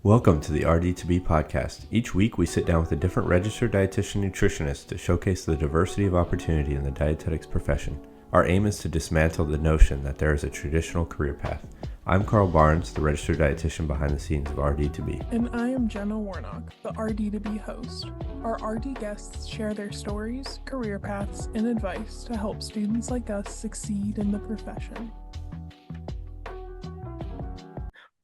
Welcome to the RD2BE podcast. Each week we sit down with a different registered dietitian nutritionist to showcase the diversity of opportunity in the dietetics profession. Our aim is to dismantle the notion that there is a traditional career path. I'm Carl Barnes, the registered dietitian behind the scenes of RD2BE. And I am Jenna Warnock, the RD2BE host. Our RD guests share their stories, career paths, and advice to help students like us succeed in the profession.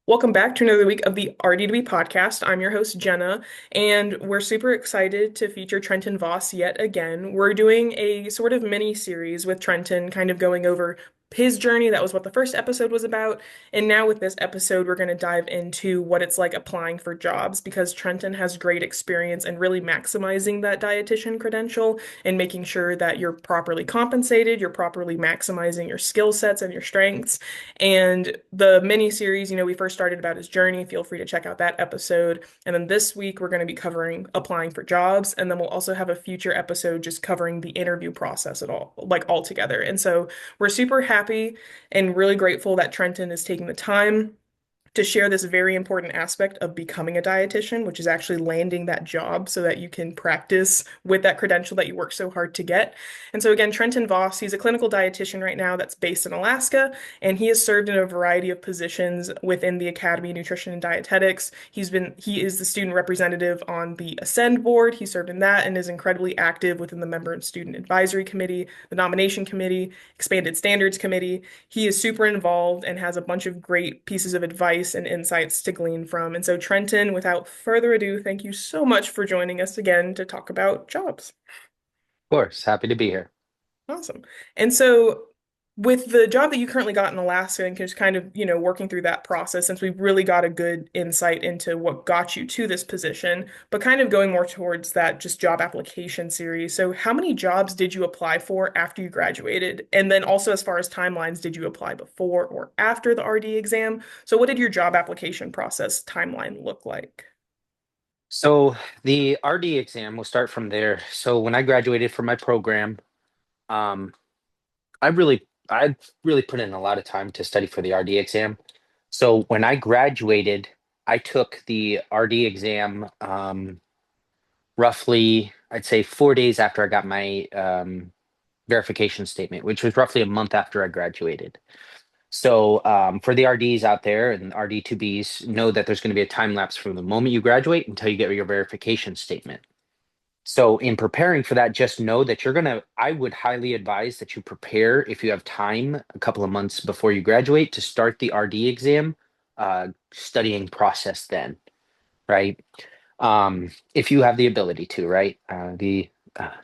Welcome back to another week of the RD2BE podcast. I'm your host, Jenna, and we're super excited to feature Trenton Voss yet again. We're doing a sort of mini series with Trenton, kind of going over his journey. That was what the first episode was about. And now with this episode, we're going to dive into what it's like applying for jobs because Trenton has great experience in really maximizing that dietitian credential and making sure that you're properly compensated, you're properly maximizing your skill sets and your strengths. And the mini series, we first started about his journey. Feel free to check out that episode. And then this week, we're going to be covering applying for jobs. And then we'll also have a future episode just covering the interview process at all, like all together. And so we're super happy and really grateful that Trenton is taking the time to share this very important aspect of becoming a dietitian, which is actually landing that job so that you can practice with that credential that you work so hard to get. And so again, Trenton Voss, he's a clinical dietitian right now that's based in Alaska, and he has served in a variety of positions within the Academy of Nutrition and Dietetics. He is the student representative on the Ascend board. He served in that and is incredibly active within the member and student advisory committee, the nomination committee, expanded standards committee. He is super involved and has a bunch of great pieces of advice and insights to glean from. And so, Trenton, without further ado, thank you so much for joining us again to talk about jobs. Of course, happy to be here. Awesome. And so, with the job that you currently got in Alaska and just kind of, working through that process, since we really got a good insight into what got you to this position, but kind of going more towards that just job application series. So how many jobs did you apply for after you graduated? And then also as far as timelines, did you apply before or after the RD exam? So what did your job application process timeline look like? So the RD exam, we'll start from there. So when I graduated from my program, um, I really put in a lot of time to study for the RD exam. So when I graduated, I took the RD exam roughly, I'd say 4 days after I got my verification statement, which was roughly a month after I graduated. So for the RDs out there and RD2Bs, know that there's going to be a time lapse from the moment you graduate until you get your verification statement. So in preparing for that, just know that I would highly advise that you prepare if you have time a couple of months before you graduate to start the RD exam studying process then, right? If you have the ability to, right? The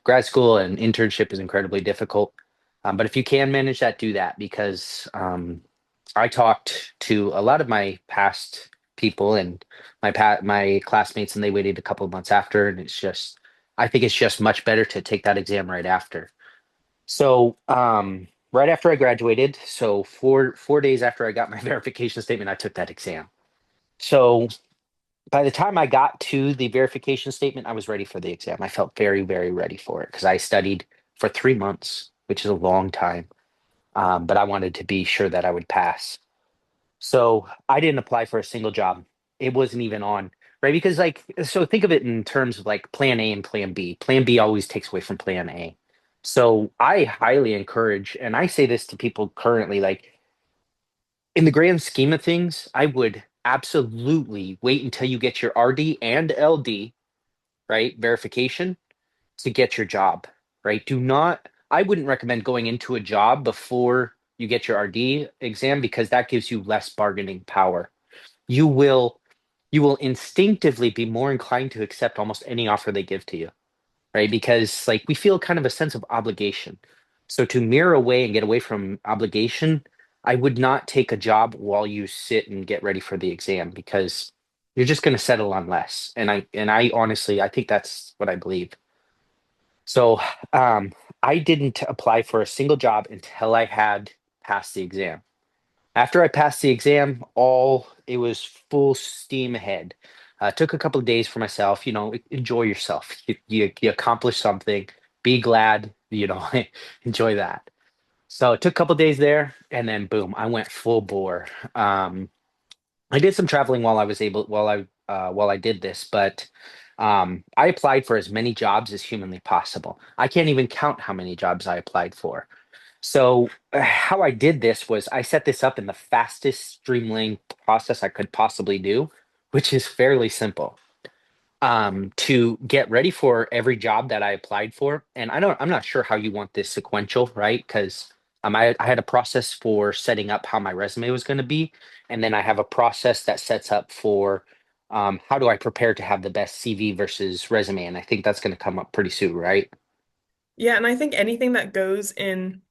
grad school and internship is incredibly difficult. But if you can manage that, do that because I talked to a lot of my past people and my classmates, and they waited a couple of months after, and I think it's just much better to take that exam right after. So right after I graduated, so four days after I got my verification statement, I took that exam. So by the time I got to the verification statement, I was ready for the exam. I felt very, very ready for it because I studied for 3 months, which is a long time. But I wanted to be sure that I would pass. So I didn't apply for a single job. It wasn't even on, right? Because so think of it in terms of like plan A and plan B. Plan B always takes away from plan A. So I highly encourage, and I say this to people currently, like in the grand scheme of things, I would absolutely wait until you get your RD and LD, right? Verification to get your job, right? I wouldn't recommend going into a job before you get your RD exam because that gives you less bargaining power. You will instinctively be more inclined to accept almost any offer they give to you, right? Because like we feel kind of a sense of obligation. So to mirror away and get away from obligation, I would not take a job while you sit and get ready for the exam because you're just going to settle on less. And I honestly, I think that's what I believe. So I didn't apply for a single job until I had passed the exam. After I passed the exam, it was full steam ahead. Took a couple of days for myself, enjoy yourself. You accomplish something, be glad, enjoy that. So it took a couple of days there, and then boom, I went full bore. I did some traveling while while I did this, but I applied for as many jobs as humanly possible. I can't even count how many jobs I applied for. So how I did this was I set this up in the fastest streamlined process I could possibly do, which is fairly simple. To get ready for every job that I applied for. And I'm not sure how you want this sequential, right? Because I had a process for setting up how my resume was going to be. And then I have a process that sets up for how do I prepare to have the best CV versus resume. And I think that's going to come up pretty soon, right? Yeah, and I think anything that goes in,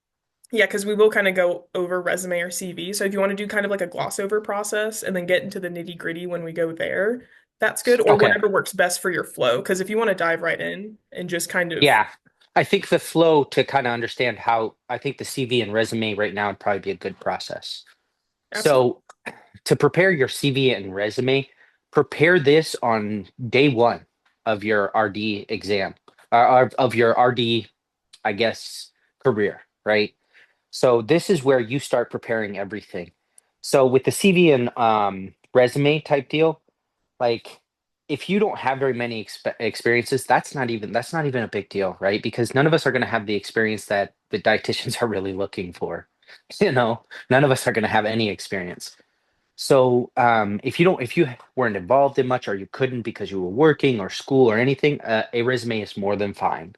yeah, because we will kind of go over resume or CV. So if you want to do kind of like a gloss over process and then get into the nitty gritty when we go there, that's good, or Okay. whatever works best for your flow. Because if you want to dive right in and just kind of, Yeah. I think the flow to kind of understand how I think the CV and resume right now would probably be a good process. absolutely. So to prepare your CV and resume, prepare this on day one of your RD exam, of your RD, I guess, career, right? So this is where you start preparing everything. So with the CV and resume type deal, like if you don't have very many experiences, that's not even a big deal, right? Because none of us are going to have the experience that the dietitians are really looking for. You know, none of us are going to have any experience. So if you weren't involved in much or you couldn't because you were working or school or anything, a resume is more than fine.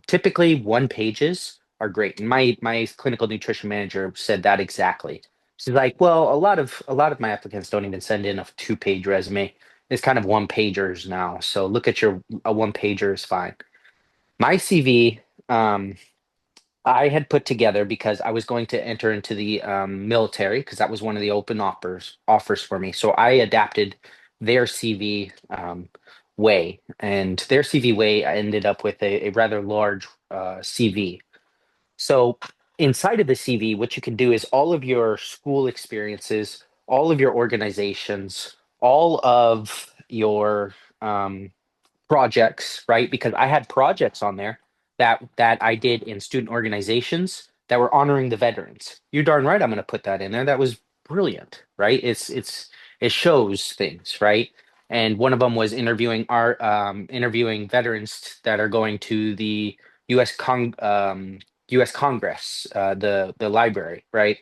Typically, one pages are great. And my clinical nutrition manager said that exactly. She's like, well, a lot of my applicants don't even send in a 2-page resume. It's kind of one pagers now. So look at your a one pager is fine. My CV. I had put together because I was going to enter into the military because that was one of the open offers for me. So I adapted their CV way, and their CV way I ended up with a rather large CV. So inside of the CV, what you can do is all of your school experiences, all of your organizations, all of your projects, right? Because I had projects on there that I did in student organizations that were honoring the veterans. You're darn right I'm going to put that in there. That was brilliant, right? It shows things, right? And one of them was interviewing veterans that are going to the U.S. U.S. Congress, the library, right?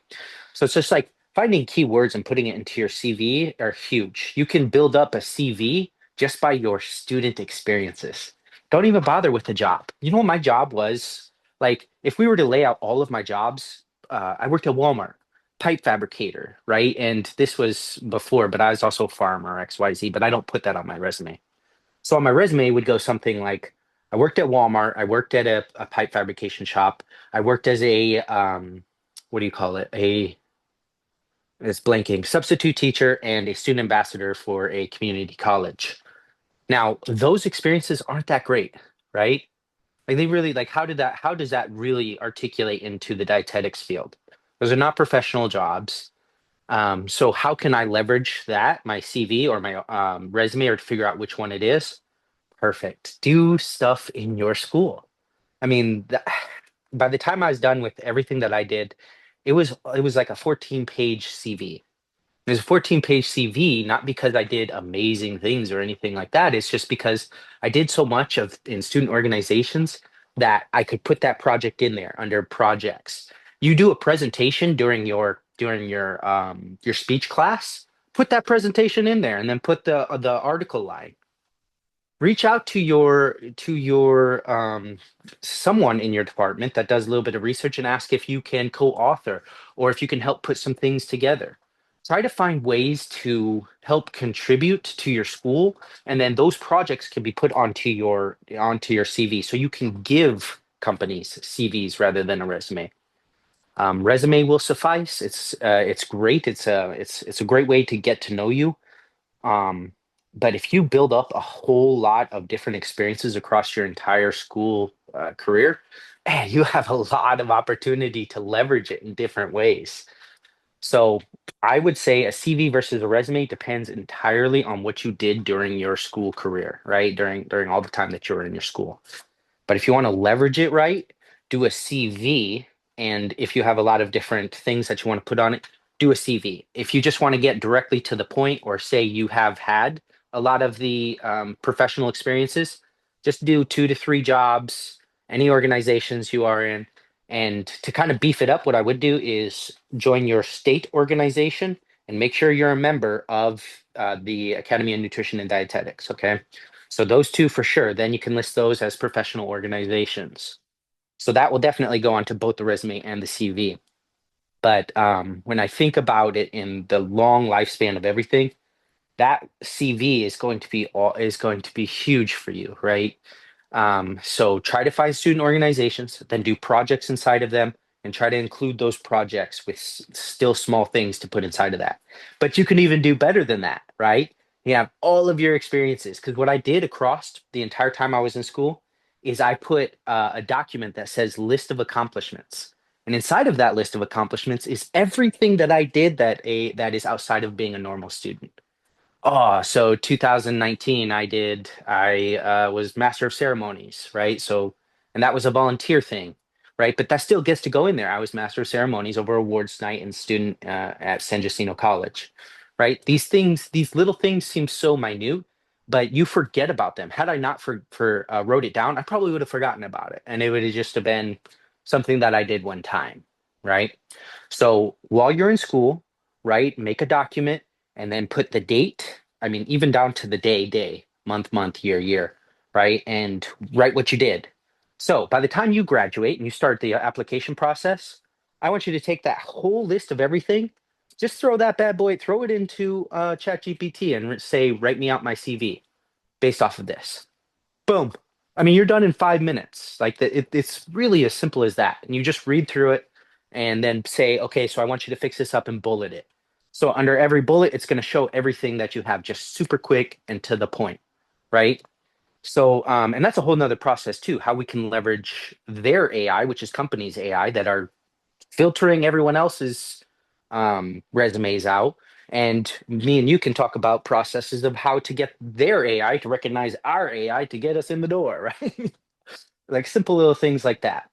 So it's just like finding keywords and putting it into your CV are huge. You can build up a CV just by your student experiences. Don't even bother with the job. You know what my job was? Like, if we were to lay out all of my jobs, I worked at Walmart, pipe fabricator, right? And this was before, but I was also a farmer, XYZ, but I don't put that on my resume. So on my resume would go something like, I worked at Walmart, I worked at a pipe fabrication shop, I worked as a, what do you call it? It's blanking, substitute teacher and a student ambassador for a community college. Now, those experiences aren't that great, right? Like they really like how does that really articulate into the dietetics field? Those are not professional jobs. So how can I leverage that, my CV or my resume, or to figure out which one it is? Perfect. Do stuff in your school. I mean, by the time I was done with everything that I did, it was like a 14-page CV. There's a 14-page CV, not because I did amazing things or anything like that. It's just because I did so much of in student organizations that I could put that project in there under projects. You do a presentation during your speech class, put that presentation in there and then put the article line. Reach out to your someone in your department that does a little bit of research and ask if you can co-author or if you can help put some things together. Try to find ways to help contribute to your school, and then those projects can be put onto your CV so you can give companies CVs rather than a resume. Resume will suffice. It's great. It's a great way to get to know you. um, but if you build up a whole lot of different experiences across your entire school career, man, you have a lot of opportunity to leverage it in different ways. So I would say a CV versus a resume depends entirely on what you did during your school career, right? During all the time that you were in your school. But if you want to leverage it right, do a CV. And if you have a lot of different things that you want to put on it, do a CV. If you just want to get directly to the point or say you have had a lot of the professional experiences, just do 2 to 3 jobs, any organizations you are in. And to kind of beef it up, what I would do is join your state organization and make sure you're a member of the Academy of Nutrition and Dietetics. Okay. So those two for sure. Then you can list those as professional organizations. So that will definitely go onto both the resume and the CV. But when I think about it in the long lifespan of everything, that CV is going to be huge for you, right? So try to find student organizations, then do projects inside of them, and try to include those projects with still small things to put inside of that. But you can even do better than that, right? You have all of your experiences. Because what I did across the entire time I was in school is I put a document that says list of accomplishments. And inside of that list of accomplishments is everything that I did that is outside of being a normal student. Oh, so 2019, I was Master of Ceremonies, right? So, and that was a volunteer thing, right? But that still gets to go in there. I was Master of Ceremonies over awards night and student at San Jacinto College, right? These little things seem so minute, but you forget about them. Had I not wrote it down, I probably would have forgotten about it, and it would have just have been something that I did one time, right? So while you're in school, right, make a document and then put the date. I mean, even down to the day, month, year, right? And write what you did. So by the time you graduate and you start the application process, I want you to take that whole list of everything, just throw that bad boy, throw it into ChatGPT and say, write me out my CV based off of this. Boom. I mean, you're done in 5 minutes. Like it's really as simple as that. And you just read through it and then say, okay, so I want you to fix this up and bullet it. So under every bullet, it's going to show everything that you have just super quick and to the point, right? So, and that's a whole nother process too, how we can leverage their AI, which is companies' AI that are filtering everyone else's resumes out. And me and you can talk about processes of how to get their AI to recognize our AI to get us in the door, right? Like simple little things like that.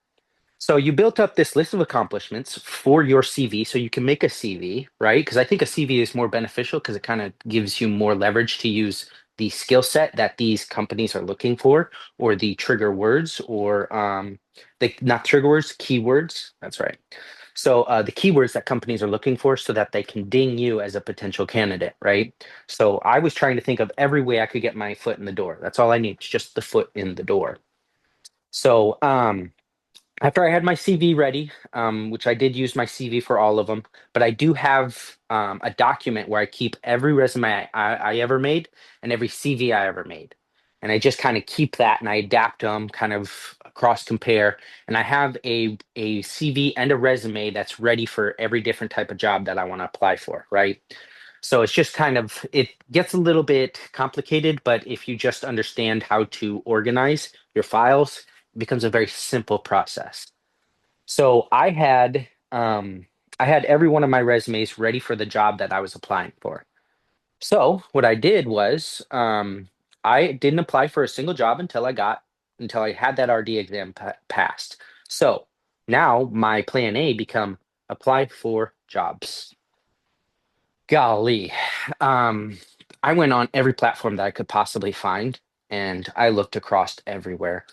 So you built up this list of accomplishments for your CV so you can make a CV, right? Because I think a CV is more beneficial because it kind of gives you more leverage to use the skill set that these companies are looking for, or the trigger words, or the not trigger words, keywords. That's right. So the keywords that companies are looking for so that they can ding you as a potential candidate, right? So I was trying to think of every way I could get my foot in the door. That's all I need, just the foot in the door. So after I had my CV ready, which I did use my CV for all of them, but I do have a document where I keep every resume I ever made and every CV I ever made. And I just kind of keep that and I adapt them, kind of cross compare. And I have a CV and a resume that's ready for every different type of job that I want to apply for, right? So it's just kind of, it gets a little bit complicated, but if you just understand how to organize your files, it becomes a very simple process. So I had every one of my resumes ready for the job that I was applying for. So what I did was I didn't apply for a single job until I had that RD exam passed. So now my plan A become apply for jobs. Golly. Um, I went on every platform that I could possibly find and I looked across everywhere.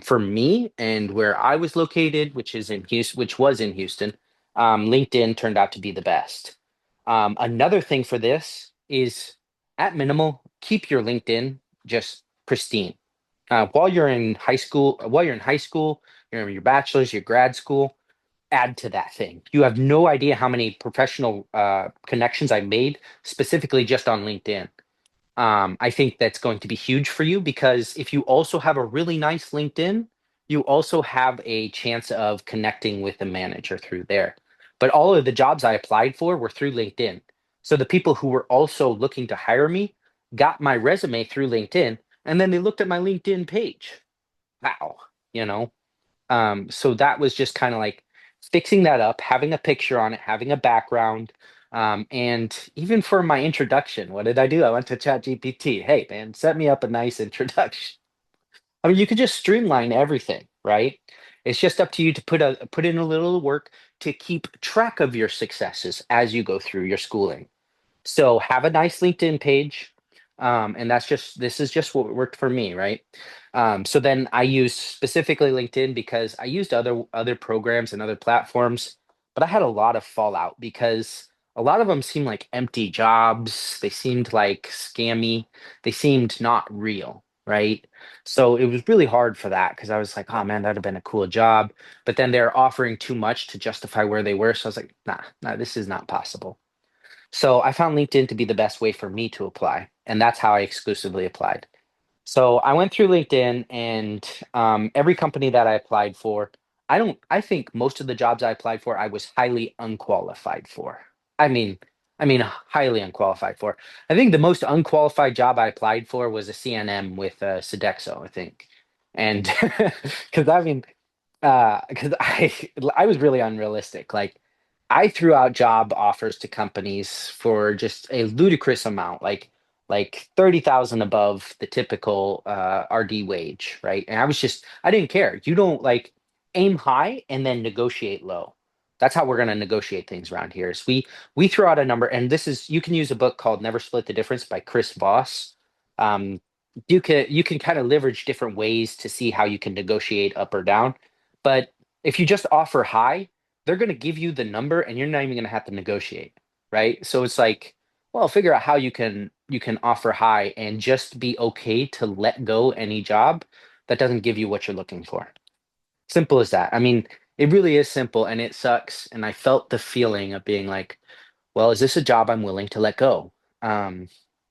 For me and where I was located, which was in Houston, LinkedIn turned out to be the best. Another thing for this is at minimal, keep your LinkedIn just pristine. While you're in high school, you're in your bachelor's, your grad school, add to that thing. You have no idea how many professional connections I made specifically just on LinkedIn. I think that's going to be huge for you because if you also have a really nice LinkedIn, you also have a chance of connecting with the manager through there. But all of the jobs I applied for were through LinkedIn. So the people who were also looking to hire me got my resume through LinkedIn and then they looked at my LinkedIn page. Wow, you know? So that was just kind of like fixing that up, having a picture on it, having a background. And even for my introduction, what did I do? I went to ChatGPT. Hey, man, set me up a nice introduction. I mean, you could just streamline everything, right? It's just up to you to put in a little work to keep track of your successes as you go through your schooling. So have a nice LinkedIn page. And this is just what worked for me, right? So then I used specifically LinkedIn because I used other programs and other platforms, but I had a lot of fallout because a lot of them seemed like empty jobs. They seemed like scammy. They seemed not real, right? So it was really hard for that because I was like, oh man, that'd have been a cool job. But then they're offering too much to justify where they were. So I was like, nah, this is not possible. So I found LinkedIn to be the best way for me to apply. And that's how I exclusively applied. So I went through LinkedIn and every company that I applied for, I think most of the jobs I applied for, I was highly unqualified for. I mean, highly unqualified for. I think the most unqualified job I applied for was a CNM with Sodexo, I think. And because because I was really unrealistic. Like I threw out job offers to companies for just a ludicrous amount, like 30,000 above the typical RD wage, right? And I didn't care. You don't like aim high and then negotiate low. That's how we're going to negotiate things around here. Is we throw out a number, and you can use a book called Never Split the Difference by Chris Voss. Um, you can kind of leverage different ways to see how you can negotiate up or down. But if you just offer high, they're going to give you the number and you're not even going to have to negotiate, right? So it's like, well, figure out how you can offer high and just be okay to let go any job that doesn't give you what you're looking for. Simple as that. I mean, it really is simple and it sucks. And I felt the feeling of being like, well, is this a job I'm willing to let go?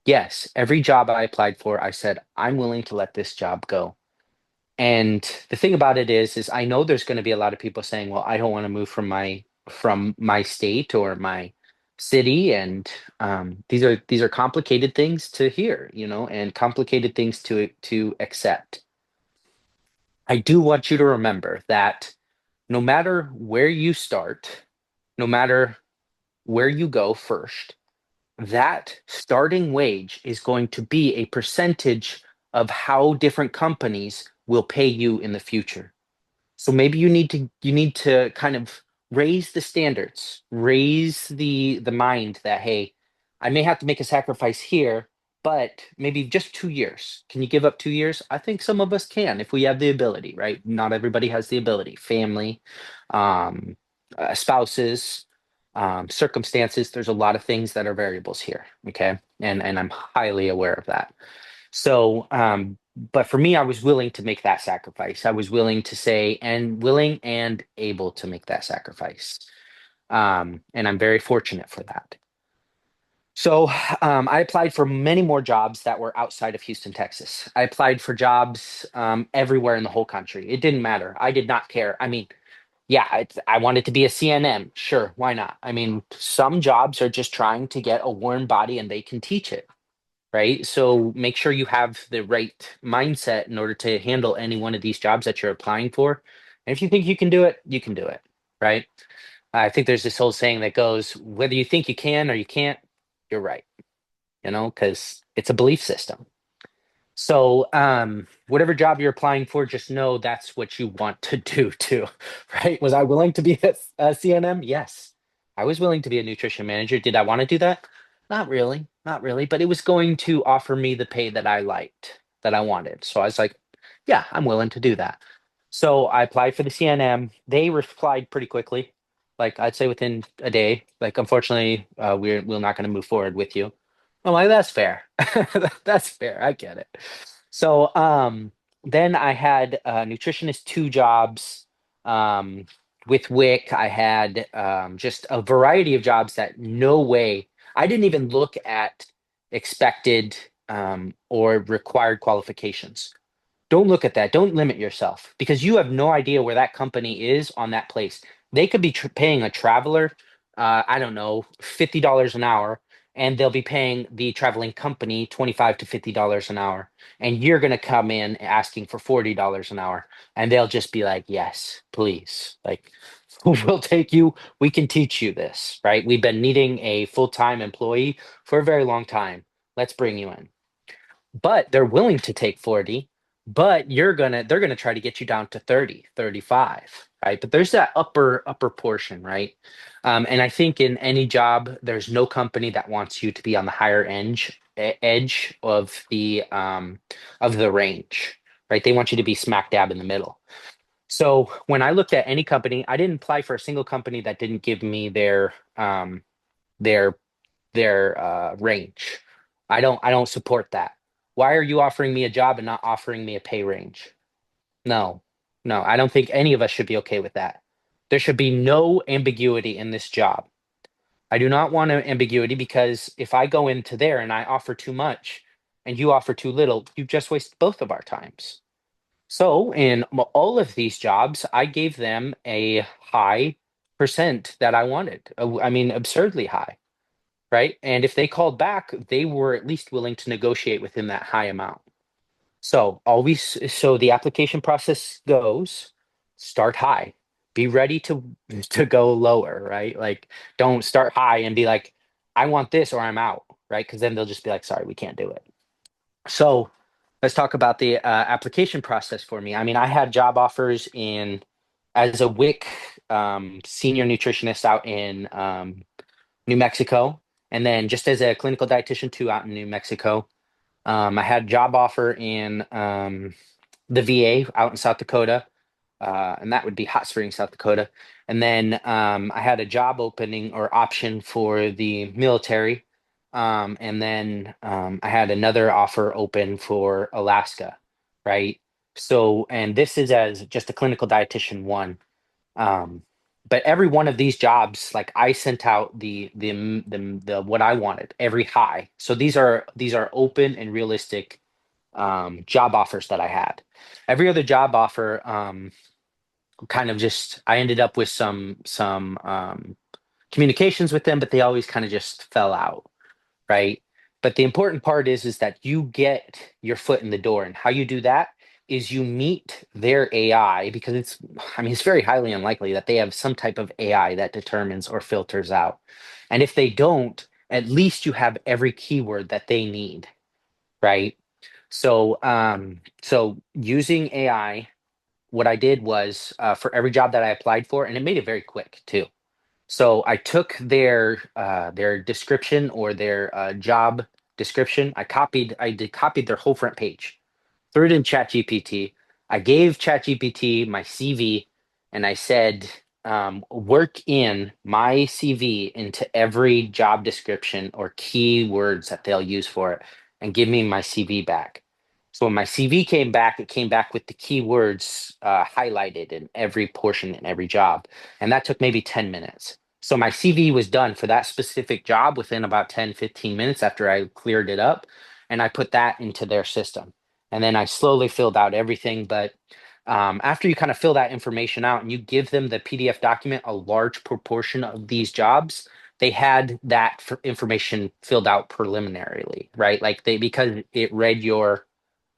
Yes, every job I applied for, I said, I'm willing to let this job go. And the thing about it is I know there's going to be a lot of people saying, well, I don't want to move from my state or my city. And these are complicated things to hear, and complicated things to accept. I do want you to remember that no matter where you start, no matter where you go first, that starting wage is going to be a percentage of how different companies will pay you in the future. So maybe you need to kind of raise the standards, raise the mind that, hey, I may have to make a sacrifice here, but maybe just 2 years. Can you give up 2 years? I think some of us can if we have the ability, right? Not everybody has the ability. Family, um, spouses, circumstances. There's a lot of things that are variables here. Okay, and I'm highly aware of that. So, but for me, I was willing to make that sacrifice. I was willing to say, and willing and able to make that sacrifice. And I'm very fortunate for that. So, I applied for many more jobs that were outside of Houston, Texas. I applied for jobs everywhere in the whole country. It didn't matter. I did not care. I mean, yeah, I wanted to be a CNM. Sure, why not? I mean, some jobs are just trying to get a warm body and they can teach it, right? So make sure you have the right mindset in order to handle any one of these jobs that you're applying for. And if you think you can do it, right? I think there's this whole saying that goes, whether you think you can or you can't, you're right, because it's a belief system. So, whatever job you're applying for, just know that's what you want to do too, right? Was I willing to be a CNM? Yes. I was willing to be a nutrition manager. Did I want to do that? Not really, not really, but it was going to offer me the pay that I liked, that I wanted. So I was like, yeah, I'm willing to do that. So I applied for the CNM. They replied pretty quickly, like I'd say within a day. Like, unfortunately, we're not going to move forward with you. I'm like, that's fair. That's fair. I get it. So then I had nutritionist two jobs. With WIC, I had just a variety of jobs that no way I didn't even look at expected or required qualifications. Don't look at that. Don't limit yourself because you have no idea where that company is on that place. They could be paying a traveler, I don't know, $50 an hour, and they'll be paying the traveling company $25 to $50 an hour. And you're going to come in asking for $40 an hour, and they'll just be like, yes, please. Like, we'll take you. We can teach you this, right? We've been needing a full-time employee for a very long time. Let's bring you in, but they're willing to take 40, but they're gonna try to get you down to 30, 35, right? But there's that upper portion, right? And I think in any job there's no company that wants you to be on the higher edge of the range, right? They want you to be smack dab in the middle. So when I looked at any company, I didn't apply for a single company that didn't give me their range. I don't support that. Why are you offering me a job and not offering me a pay range? No, no, I don't think any of us should be okay with that. There should be no ambiguity in this job. I do not want an ambiguity, because if I go into there and I offer too much and you offer too little, you've just wasted both of our times. So in all of these jobs, I gave them a high percent that I wanted. I mean, absurdly high, right? And if they called back, they were at least willing to negotiate within that high amount. So the application process goes, start high, be ready to go lower, right? Like, don't start high and be like, I want this or I'm out, right? Because then they'll just be like, sorry, we can't do it. So let's talk about the application process for me. I mean, I had job offers in as a WIC senior nutritionist out in New Mexico, and then just as a clinical dietitian too out in New Mexico. I had a job offer in the VA out in South Dakota, and that would be Hot Springs, South Dakota. And then I had a job opening or option for the military. And then I had another offer open for Alaska, right? So, and this is as just a clinical dietitian one. Um, but every one of these jobs, like, I sent out the what I wanted, every high. So these are open and realistic job offers that I had. Every other job offer, kind of just, I ended up with some communications with them, but they always kind of just fell out, right? But the important part is that you get your foot in the door, and how you do that is you meet their AI, because I mean, it's very highly unlikely that they have some type of AI that determines or filters out. And if they don't, at least you have every keyword that they need, right? So using AI, what I did was, for every job that I applied for, and it made it very quick too. So I took their description, or their job description. I copied their whole front page, threw it in ChatGPT. I gave ChatGPT my CV, and I said, work in my CV into every job description or keywords that they'll use for it, and give me my CV back. So when my CV came back, it came back with the keywords highlighted in every portion in every job. And that took maybe 10 minutes. So my CV was done for that specific job within about 10-15 minutes after I cleared it up. And I put that into their system. And then I slowly filled out everything. But after you kind of fill that information out and you give them the PDF document, a large proportion of these jobs, they had that information filled out preliminarily, right? Like, because it read your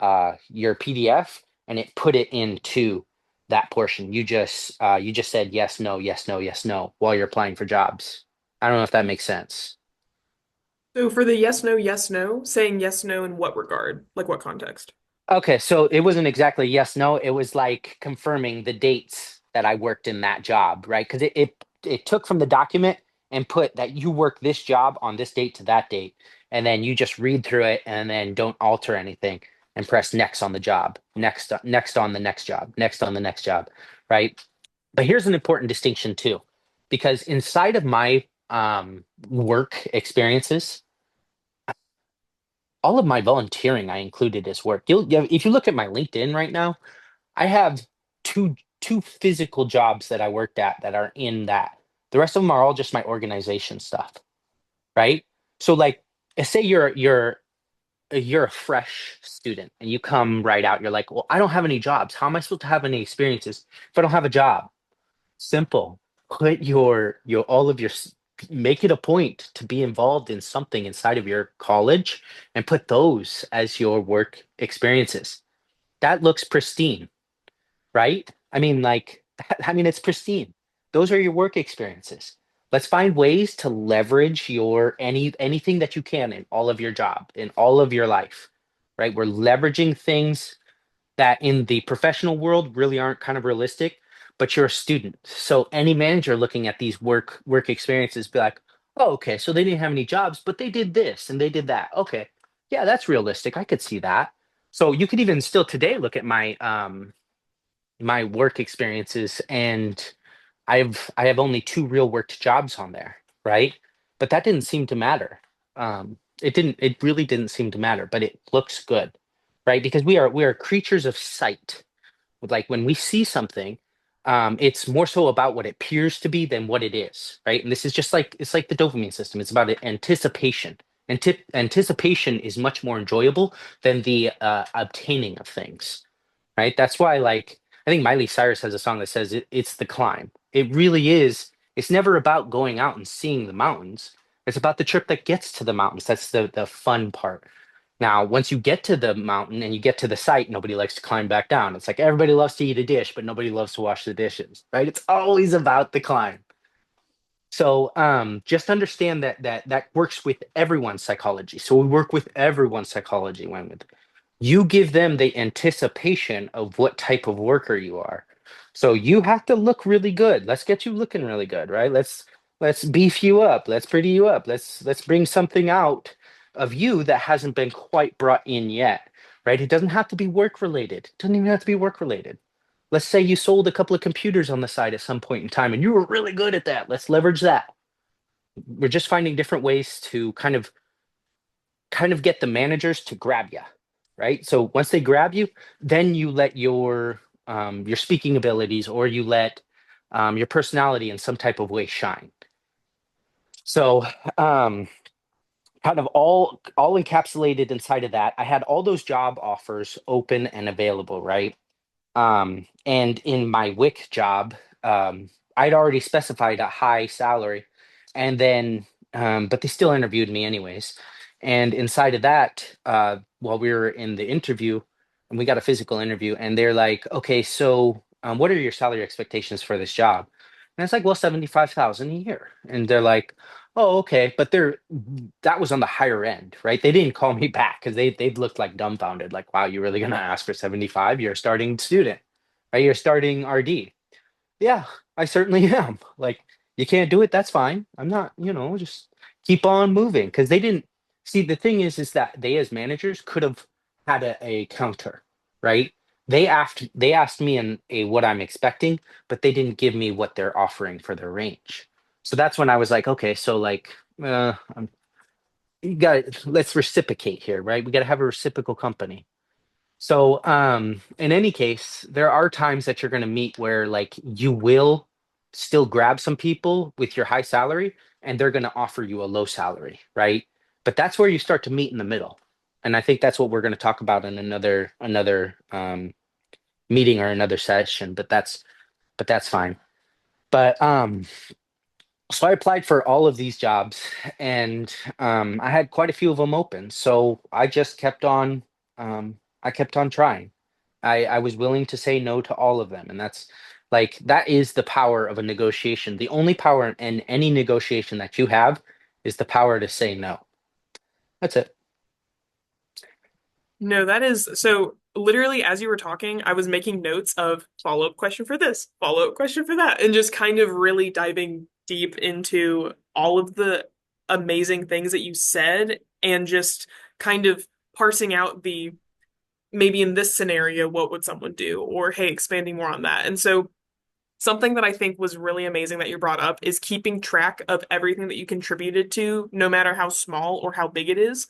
PDF and it put it into that portion. You just said yes, no, yes, no, yes, no while you're applying for jobs. I don't know if that makes sense. So for the yes, no, saying yes, no in what regard? Like what context? Okay, so it wasn't exactly yes, no. It was like confirming the dates that I worked in that job, right? Because it took from the document and put that you worked this job on this date to that date, and then you just read through it and then don't alter anything and press next on the job, next on the next job, next on the next job, right? But here's an important distinction too, because inside of my work experiences, all of my volunteering I included as work. If you look at my LinkedIn right now, I have two physical jobs that I worked at that are in that. The rest of them are all just my organization stuff, right? So, like, say you're a fresh student and you come right out, you're like, well, I don't have any jobs. How am I supposed to have any experiences if I don't have a job? Simple. Put your all of your make it a point to be involved in something inside of your college and put those as your work experiences. That looks pristine, right? I mean, like, I mean, it's pristine. Those are your work experiences. Let's find ways to leverage anything that you can in all of your job, in all of your life, right? We're leveraging things that in the professional world really aren't kind of realistic, but you're a student. So any manager looking at these work experiences be like, oh, okay, so they didn't have any jobs, but they did this and they did that. Okay. yeah, that's realistic. I could see that. So you could even still today look at my my work experiences, and I have only two real worked jobs on there, right? But that didn't seem to matter. It really didn't seem to matter, but it looks good, right? Because we are creatures of sight. Like when we see something, it's more so about what it appears to be than what it is, right? And this is just like it's like the dopamine system. It's about anticipation. Anticipation is much more enjoyable than the obtaining of things, right? That's why, like, I think Miley Cyrus has a song that says it's the climb. It really is. It's never about going out and seeing the mountains. It's about the trip that gets to the mountains. That's the fun part. Now, once you get to the mountain and you get to the site, nobody likes to climb back down. It's like everybody loves to eat a dish, but nobody loves to wash the dishes, right? It's always about the climb. So just understand that works with everyone's psychology. So we work with everyone's psychology when you give them the anticipation of what type of worker you are. So you have to look really good. Let's get you looking really good, right? Let's beef you up. Let's pretty you up. Let's bring something out of you that hasn't been quite brought in yet, right? It doesn't have to be work related. It doesn't even have to be work related. Let's say you sold a couple of computers on the side at some point in time and you were really good at that. Let's leverage that. We're just finding different ways to kind of get the managers to grab you, right? So once they grab you, then you let your speaking abilities, or you let your personality in some type of way shine. So kind of all encapsulated inside of that, I had all those job offers open and available, right? And in my WIC job, I'd already specified a high salary, and then, but they still interviewed me anyways. And inside of that, while we were in the interview, and we got a physical interview, and they're like, "Okay, so what are your salary expectations for this job?" And it's like, "Well, 75,000 a year." And they're like, "Oh, okay," but that was on the higher end, right? They didn't call me back because they looked like dumbfounded, like, "Wow, you're really gonna ask for 75? You're a starting student, right? You're starting RD." Yeah, I certainly am. Like, you can't do it, that's fine. I'm not, just keep on moving. Because they didn't see, the thing is that they as managers could have had a counter, right? They asked me in a what I'm expecting, but they didn't give me what they're offering for their range. So that's when I was like, okay, so like, you got let's reciprocate here, right? We got to have a reciprocal company. So, in any case, there are times that you're going to meet where, like, you will still grab some people with your high salary, and they're going to offer you a low salary, right? But that's where you start to meet in the middle, and I think that's what we're going to talk about in another meeting or another session. But that's fine. But so I applied for all of these jobs, and I had quite a few of them open. So I just kept on. I kept on trying. I was willing to say no to all of them, and that is the power of a negotiation. The only power in any negotiation that you have is the power to say no. That's it. No, that is so literally as you were talking, I was making notes of follow-up question for this, follow-up question for that, and just kind of really diving deep into all of the amazing things that you said and just kind of parsing out the maybe in this scenario, what would someone do? Or hey, expanding more on that. And so something that I think was really amazing that you brought up is keeping track of everything that you contributed to, no matter how small or how big it is.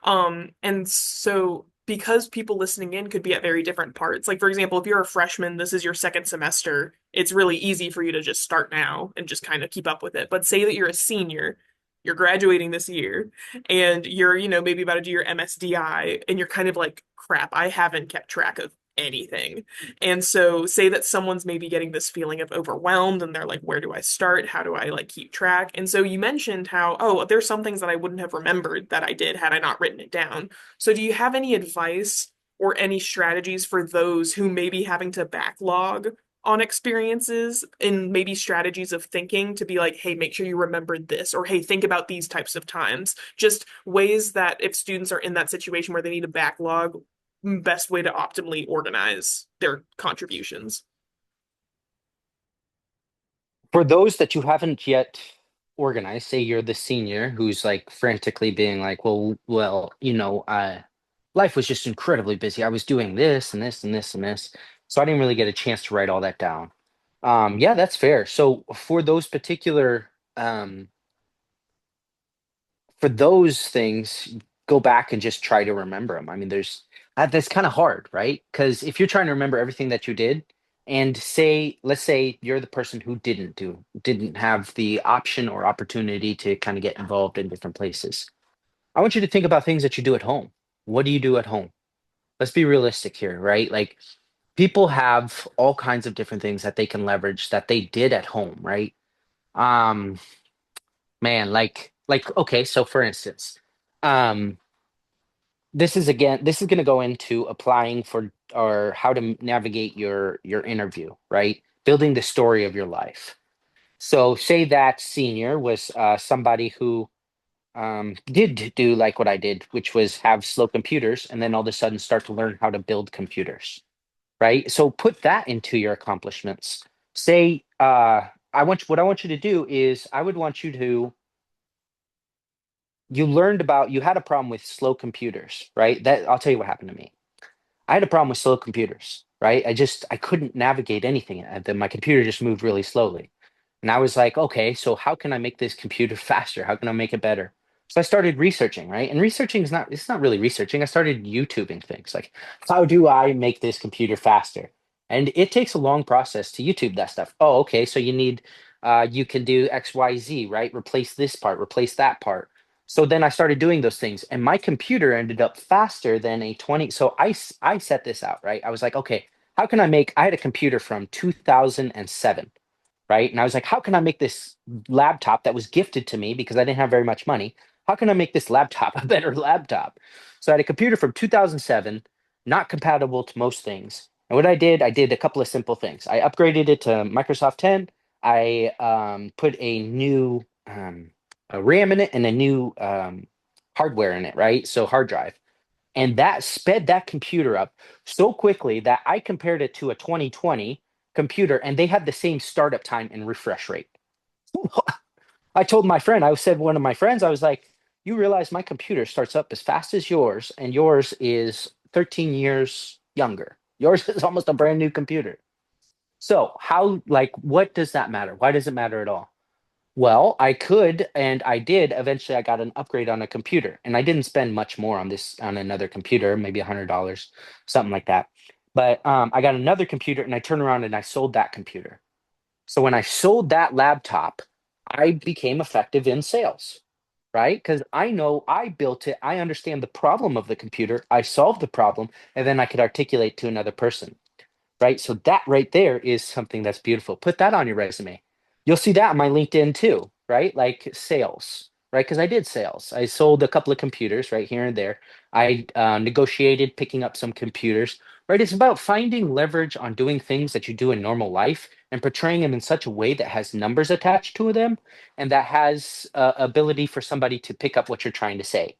And so because people listening in could be at very different parts. Like, for example, if you're a freshman, this is your second semester, it's really easy for you to just start now and just kind of keep up with it. But say that you're a senior, you're graduating this year, and you're, maybe about to do your MSDI, and you're kind of like, crap, I haven't kept track of anything. And so say that someone's maybe getting this feeling of overwhelmed and they're like, where do I start? How do I like keep track? And so you mentioned how, oh, there's some things that I wouldn't have remembered that I did had I not written it down. So do you have any advice or any strategies for those who may be having to backlog on experiences and maybe strategies of thinking to be like, hey, make sure you remember this, or hey, think about these types of times. Just ways that if students are in that situation where they need a backlog, best way to optimally organize their contributions. For those that you haven't yet organized, say you're the senior who's like frantically being like, well, life was just incredibly busy. I was doing this and this and this and this. So I didn't really get a chance to write all that down. Yeah, that's fair. So um, for those things, go back and just try to remember them. I mean, that's kind of hard, right? Because if you're trying to remember everything that you did, and let's say you're the person who didn't have the option or opportunity to kind of get involved in different places. I want you to think about things that you do at home. What do you do at home? Let's be realistic here, right? Like people have all kinds of different things that they can leverage that they did at home, right? Um, Man, okay, so for instance, um, this is going to go into applying for or how to navigate your interview, right? Building the story of your life. So say that senior was somebody who did do like what I did, which was have slow computers and then all of a sudden start to learn how to build computers, right? So put that into your accomplishments. Say, what I want you to do is I would want you to you had a problem with slow computers, right? That I'll tell you what happened to me. I had a problem with slow computers, right? I couldn't navigate anything. My computer just moved really slowly. And I was like, okay, so how can I make this computer faster? How can I make it better? So I started researching, right? And researching it's not really researching. I started YouTubing things like, how do I make this computer faster? And it takes a long process to YouTube that stuff. Oh, okay, so you can do X, Y, Z, right? Replace this part, replace that part. So then I started doing those things, and my computer ended up faster than a 20. So I set this out, right? I was like, okay, how can I had a computer from 2007, right? And I was like, how can I make this laptop that was gifted to me because I didn't have very much money? How can I make this laptop a better laptop? So I had a computer from 2007, not compatible to most things. And what I did a couple of simple things. I upgraded it to Microsoft 10. I put a RAM in it and a new hardware in it, right? So hard drive. And that sped that computer up so quickly that I compared it to a 2020 computer and they had the same startup time and refresh rate. I told my friend, I said one of my friends, I was like, you realize my computer starts up as fast as yours, and yours is 13 years younger. Yours is almost a brand new computer. So, what does that matter? Why does it matter at all? Well, I could, and I did. Eventually, I got an upgrade on a computer, and I didn't spend much more on another computer, maybe $100, something like that. But I got another computer, and I turned around and I sold that computer. So when I sold that laptop, I became effective in sales, right? Because I know I built it, I understand the problem of the computer, I solved the problem, and then I could articulate to another person, right? So that right there is something that's beautiful. Put that on your resume. You'll see that on my LinkedIn too, right? Like sales, right? Because I did sales. I sold a couple of computers right here and there. I negotiated picking up some computers, right? It's about finding leverage on doing things that you do in normal life and portraying them in such a way that has numbers attached to them and that has ability for somebody to pick up what you're trying to say.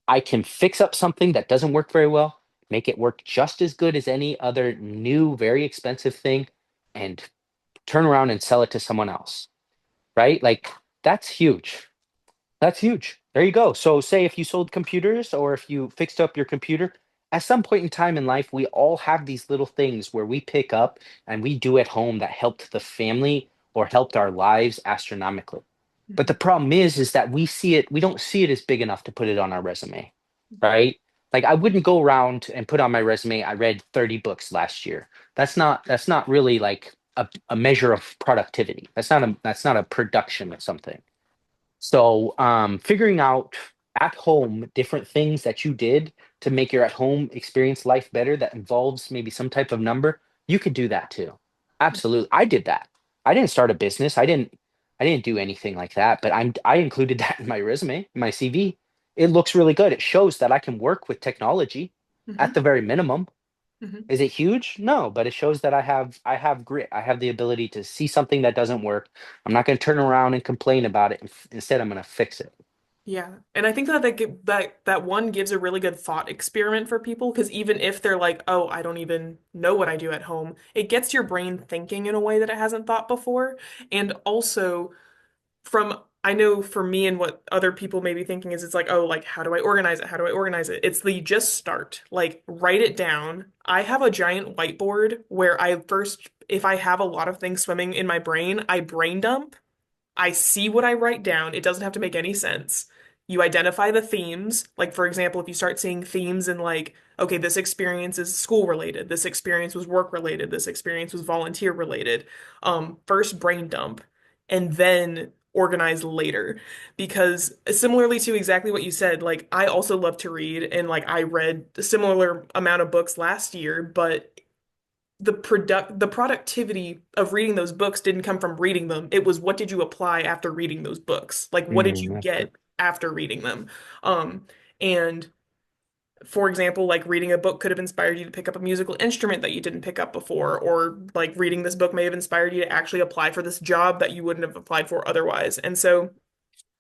I can fix up something that doesn't work very well, make it work just as good as any other new, very expensive thing, and turn around and sell it to someone else, right? Like that's huge. That's huge. There you go. So, say if you sold computers or if you fixed up your computer, at some point in time in life, we all have these little things where we pick up and we do at home that helped the family or helped our lives astronomically. But the Mhm. problem is that we don't see it as big enough to put it on our resume, right? Like I wouldn't go around and put on my resume, I read 30 books last year. That's not really like a measure of productivity. That's not a production of something. So, figuring out at home different things that you did to make your at home experience life better that involves maybe some type of number, you could do that too. Absolutely. I did that. I didn't start a business. I didn't do anything like that, but I included that in my resume, in my CV. It looks really good. It shows that I can work with technology at the Mhm. very minimum. Mhm. Is it huge? No, but it shows that I have grit. I have the ability to see something that doesn't work. I'm not going to turn around and complain about it. Instead, I'm going to fix it. Yeah. And I think that one gives a really good thought experiment for people because even if they're like, "Oh, I don't even know what I do at home," it gets your brain thinking in a way that it hasn't thought before. And also from I know for me and what other people may be thinking is it's like, oh, like, how do I organize it? How do I organize it? It's the just start, like, write it down. I have a giant whiteboard where I first, if I have a lot of things swimming in my brain, I brain dump. I see what I write down. It doesn't have to make any sense. You identify the themes. Like, for example, if you start seeing themes in like, okay, this experience is school related, this experience was work related, this experience was volunteer related, first brain dump and then organize later. Because similarly to exactly what you said, like I also love to read and like I read a similar amount of books last year, but the productivity of reading those books didn't come from reading them. It was what did you apply after reading those books? Like what did you That's true. get after reading them? And for example, like reading a book could have inspired you to pick up a musical instrument that you didn't pick up before, or like reading this book may have inspired you to actually apply for this job that you wouldn't have applied for otherwise. And so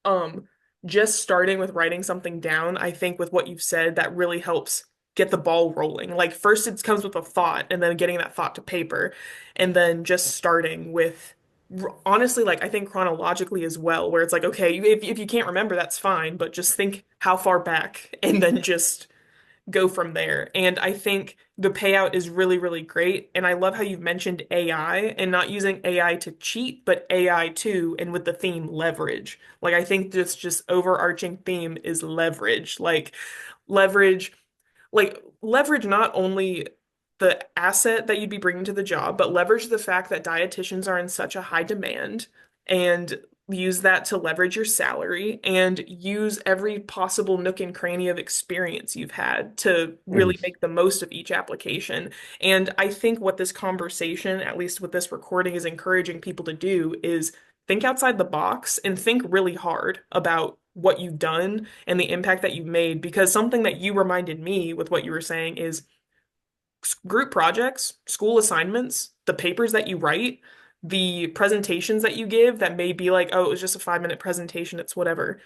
um, just starting with writing something down, I think with what you've said, that really helps get the ball rolling. Like first it comes with a thought and then getting that thought to paper and then just starting with honestly like I think chronologically as well, where it's like, okay, if you can't remember, that's fine, but just think how far back and then just go from there. And I think the payout is really, really great. And I love how you've mentioned AI and not using AI to cheat, but AI too, and with the theme leverage. Like I think this just overarching theme is leverage. Leverage, leverage not only the asset that you'd be bringing to the job, but leverage the fact that dietitians are in such a high demand and use that to leverage your salary and use every possible nook and cranny of experience you've had to Mm. really make the most of each application. And I think what this conversation, at least with this recording, is encouraging people to do is think outside the box and think really hard about what you've done and the impact that you've made. Because something that you reminded me with what you were saying is group projects, school assignments, the papers that you write, the presentations that you give that may be like, oh, it was just a 5 minute presentation, it's whatever.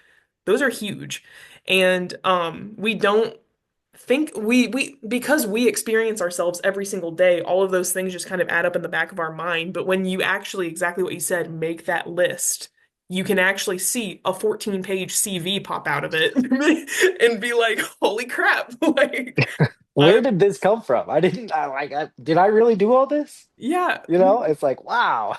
Those are huge. And we don't think we because we experience ourselves every single day, all of those things just kind of add up in the back of our mind. But when you actually, exactly what you said, make that list, you can actually see a 14-page CV pop out of it and be like, holy crap, like Where I'm did this come from? Did I really do all this? yeah. It's like, wow.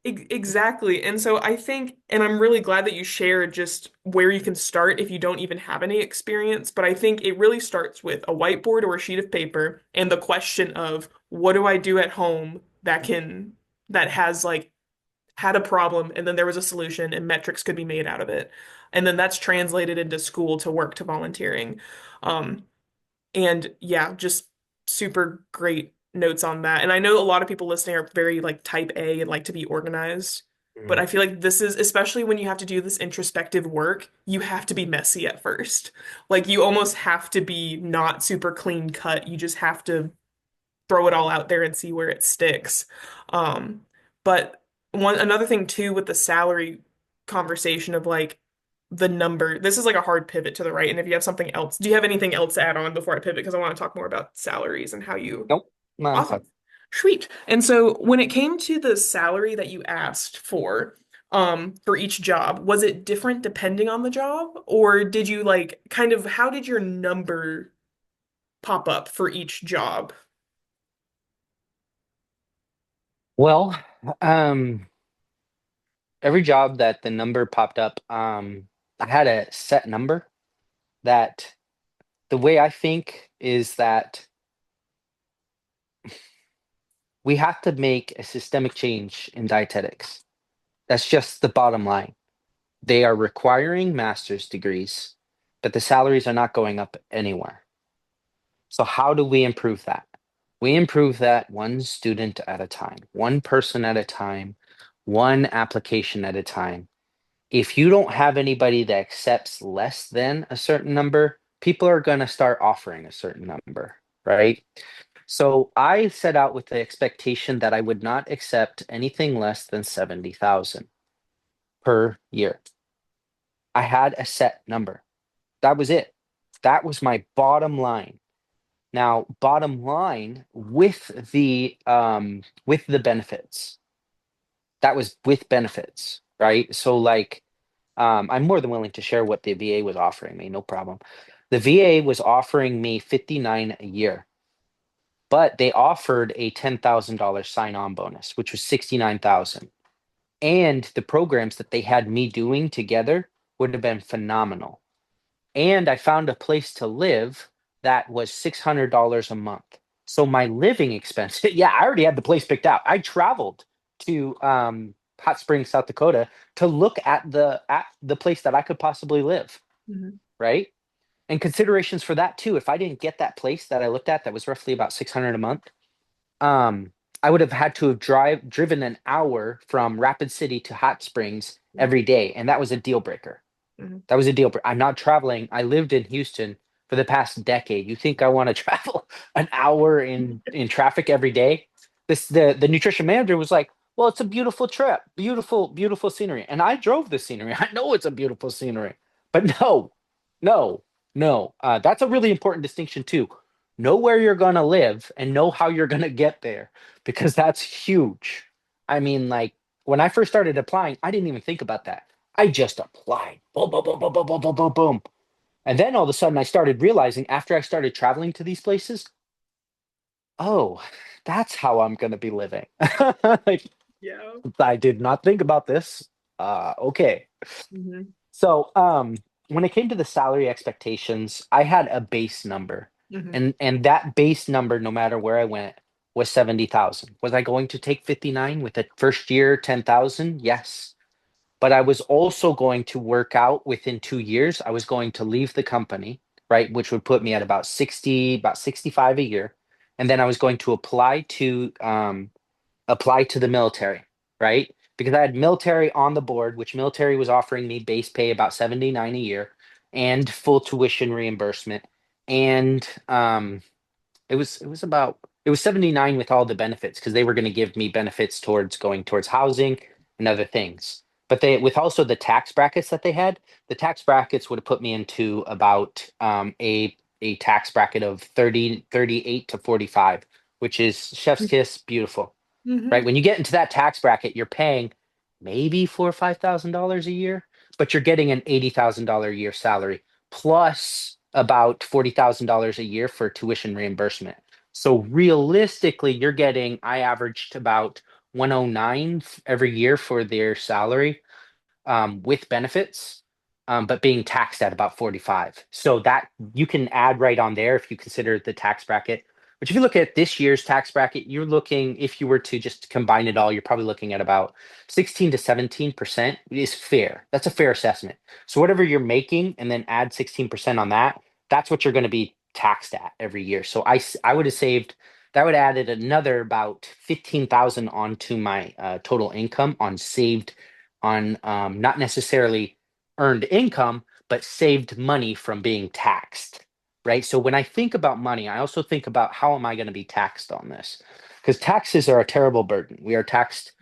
Exactly. And so I think, and I'm really glad that you shared just where you can start if you don't even have any experience. But I think it really starts with a whiteboard or a sheet of paper and the question of what do I do at home that has like had a problem and then there was a solution and metrics could be made out of it. And then that's translated into school to work to volunteering. Um, and yeah, just super great notes on that. And I know a lot of people listening are very like type A and like to be organized. But Mm. I feel like this is, especially when you have to do this introspective work, you have to be messy at first. Like you almost have to be not super clean cut. You just have to throw it all out there and see where it sticks. Um, but another thing too with the salary conversation of like the number, this is like a hard pivot to the right. And if you have something else, do you have anything else to add on before I pivot? Because I want to talk more about salaries and how you. Nope. No, I'm fine. Awesome. Sweet. And so when it came to the salary that you asked for each job, was it different depending on the job? Or did you like kind of how did your number pop up for each job? Well, um, every job that the number popped up, I had a set number that the way I think is that we have to make a systemic change in dietetics. That's just the bottom line. They are requiring master's degrees, but the salaries are not going up anywhere. So how do we improve that? We improve that one student at a time, one person at a time, one application at a time. If you don't have anybody that accepts less than a certain number, people are going to start offering a certain number, right? So I set out with the expectation that I would not accept anything less than 70,000 per year. I had a set number. That was it. That was my bottom line. Now, bottom line with the benefits. That was with benefits, right? So like I'm more than willing to share what the VA was offering me, no problem. The VA was offering me 59 a year, but they offered a $10,000 sign-on bonus, which was 69,000. And the programs that they had me doing together would have been phenomenal. And I found a place to live that was $600 a month. So my living expense, yeah, I already had the place picked out. I traveled to Hot Springs, South Dakota to look at the place that I could possibly live, Mhm. right? And considerations for that too. If I didn't get that place that I looked at that was roughly about 600 a month, um, I would have had to have driven an hour from Rapid City to Hot Springs every day, and that was a deal breaker. Mhm. That was a deal breaker. I'm not traveling. I lived in Houston for the past decade. You think I want to travel an hour in traffic every day? The nutrition manager was like, "Well, it's a beautiful trip, beautiful scenery," and I drove the scenery. I know it's a beautiful scenery, but no, no, no. That's a really important distinction too. Know where you're gonna live and know how you're gonna get there because that's huge. I mean, like when I first started applying, I didn't even think about that. I just applied. Boom, boom, boom, boom, boom, boom, boom, boom, boom. And then all of a sudden I started realizing after I started traveling to these places, oh, that's how I'm gonna be living. Like, Yeah. I did not think about this. Okay. Mhm. So when it came to the salary expectations, I had a base number. Mhm. And that base number, no matter where I went, was 70,000. Was I going to take 59 with a first year 10,000? Yes. But I was also going to work out within 2 years. I was going to leave the company, right, which would put me at about 60, about 65 a year. And then I was going to apply to the military, right? Because I had military on the board, which military was offering me base pay about 79 a year and full tuition reimbursement. And it was 79 with all the benefits because they were going to give me benefits towards going towards housing and other things. But they with also the tax brackets that they had, the tax brackets would have put me into about a tax bracket of 38 to 45, which is chef's kiss, beautiful. Right? Mhm. When you get into that tax bracket, you're paying maybe $4 or $5,000 a year, but you're getting an $80,000 a year salary plus about $40,000 a year for tuition reimbursement. So realistically, you're getting, I averaged about 109 every year for their salary with benefits, but being taxed at about 45. So that you can add right on there if you consider the tax bracket. But if you look at this year's tax bracket, you're looking, if you were to just combine it all, you're probably looking at about 16 to 17% is fair. That's a fair assessment. So whatever you're making and then add 16% on that, that's what you're going to be taxed at every year. So I would have saved, that would have added another about 15,000 onto my total income on saved on not necessarily earned income, but saved money from being taxed, right? So when I think about money, I also think about how am I going to be taxed on this? Because taxes are a terrible burden. We are taxed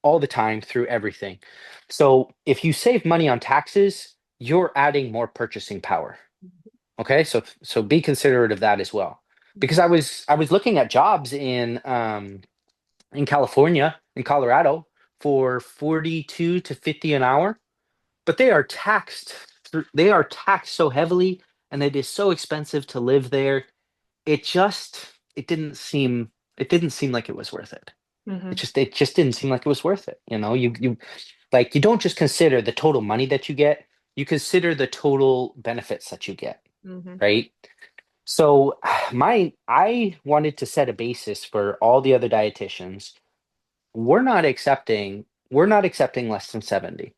all the time through everything. So if you save money on taxes, you're adding more purchasing power. Okay, so be considerate of that as well. Because I was looking at jobs in California, in Colorado, for 42 to 50 an hour, but they are taxed so heavily and it is so expensive to live there. It just it didn't seem like it was worth it. Mhm. It just didn't seem like it was worth it. You know, you like you don't just consider the total money that you get, you consider the total benefits that you get, Mhm. right? So I wanted to set a basis for all the other dietitians. We're not accepting less than 70.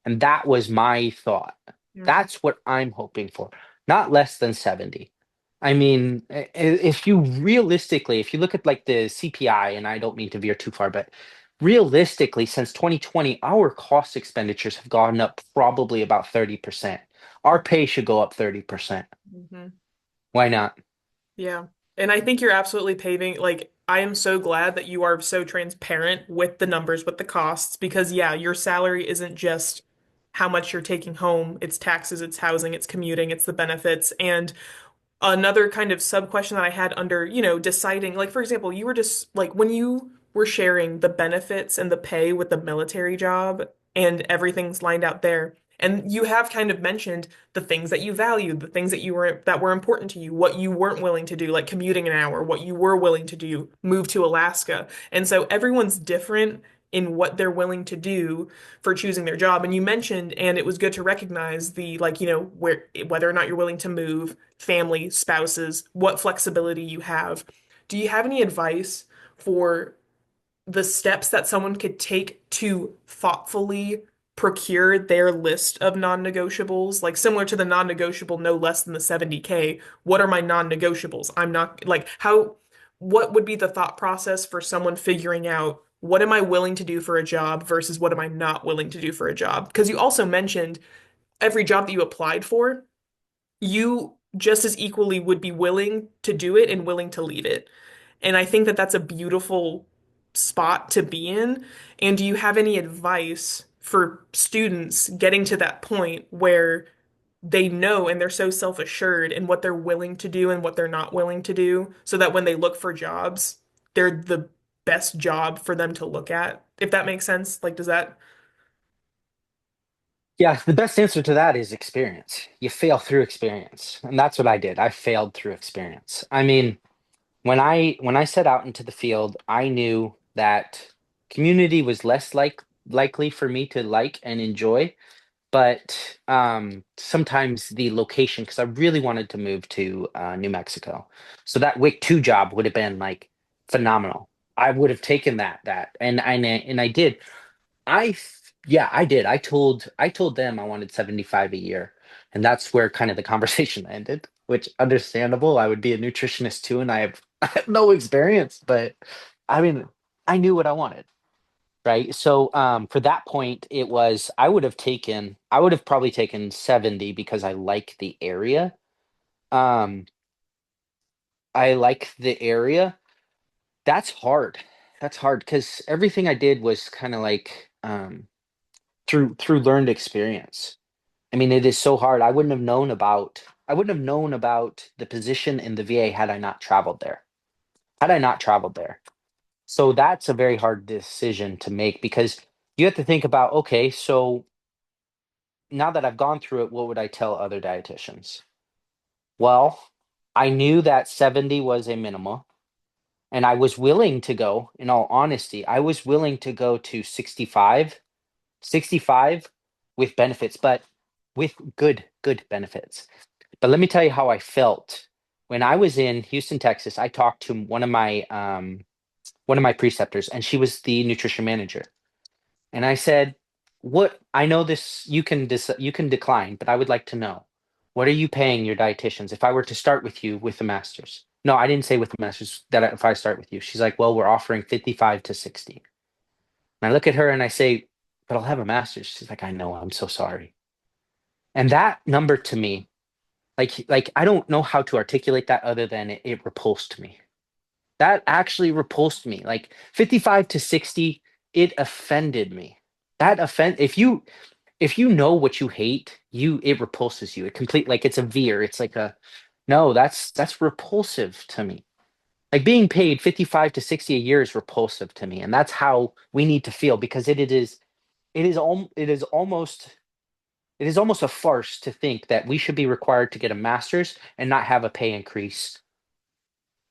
And that was my thought. Mhm. That's what I'm hoping for, not less than 70. I mean, if you realistically, if you look at like the CPI, and I don't mean to veer too far, but realistically, since 2020, our cost expenditures have gone up probably about 30%. Our pay should go up 30%. Mhm. Why not? Yeah. And I think you're absolutely paving, like, I am so glad that you are so transparent with the numbers, with the costs, because, yeah, your salary isn't just how much you're taking home. It's taxes, it's housing, it's commuting, it's the benefits. And another kind of sub question that I had under, deciding, like, for example, you were just like, when you were sharing the benefits and the pay with the military job, and everything's lined out there. And you have kind of mentioned the things that you valued, the things that were important to you, what you weren't willing to do, like commuting an hour, what you were willing to do, move to Alaska. And so everyone's different in what they're willing to do for choosing their job. And you mentioned, and it was good to recognize the like, whether or not you're willing to move, family, spouses, what flexibility you have. Do you have any advice for the steps that someone could take to thoughtfully procure their list of non-negotiables, like similar to the non-negotiable no less than the 70K? What are my non-negotiables? I'm not like what would be the thought process for someone figuring out what am I willing to do for a job versus what am I not willing to do for a job? Because you also mentioned every job that you applied for, you just as equally would be willing to do it and willing to leave it. And I think that that's a beautiful spot to be in. And do you have any advice for students getting to that point where they know and they're so self-assured in what they're willing to do and what they're not willing to do, so that when they look for jobs, they're the best job for them to look at, if that makes sense? Like, does that? Yeah, the best answer to that is experience. You fail through experience. And that's what I did. I failed through experience. I mean, when I set out into the field, I knew that community was less likely for me to like and enjoy, but sometimes the location, because I really wanted to move to New Mexico. So that WIC 2 job would have been like phenomenal. I would have taken and I did. Yeah, I did. I told them I wanted 75 a year. And that's where kind of the conversation ended, which understandable. I would be a nutritionist too, and I have no experience, but I mean, I knew what I wanted, right? So for that point, I would have probably taken 70 because I like the area. Um, I like the area. That's hard. That's hard because everything I did was kind of like through learned experience. I mean, it is so hard. I wouldn't have known about the position in the VA had I not traveled there. Had I not traveled there. So that's a very hard decision to make because you have to think about, okay, so now that I've gone through it, what would I tell other dietitians? Well, I knew that 70 was a minimum, and I was willing to go, in all honesty, I was willing to go to 65 with benefits, but with good benefits. But let me tell you how I felt. When I was in Houston, Texas, I talked to one of my preceptors, and she was the nutrition manager. And I said, "What? I know this. You can decline, but I would like to know, what are you paying your dietitians if I were to start with you with the masters?" No, I didn't say with the masters if I start with you. She's like, "Well, we're offering 55 to 60." And I look at her and I say, "But I'll have a master's." She's like, "I know. I'm so sorry." And that number to me, like I don't know how to articulate that other than it repulsed me. That actually repulsed me. Like 55 to 60, it offended me. That offend if you know what you hate, it repulses you. It complete like it's a veer. It's like a no, that's repulsive to me. Like being paid 55 to 60 a year is repulsive to me. And that's how we need to feel because it is almost a farce to think that we should be required to get a master's and not have a pay increase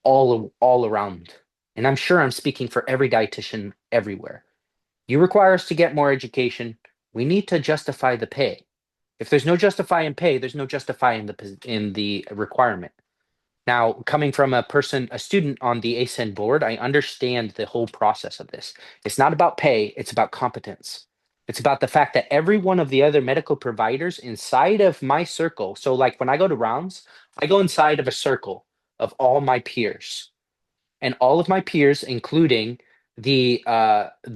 all around. And I'm sure I'm speaking for every dietitian everywhere. You require us to get more education. We need to justify the pay. If there's no justifying pay, there's no justifying the requirement. Now, coming from a student on the ASEN board, I understand the whole process of this. It's not about pay, it's about competence. It's about the fact that every one of the other medical providers inside of my circle, so like when I go to rounds, I go inside of a circle of all my peers. And all of my peers, including the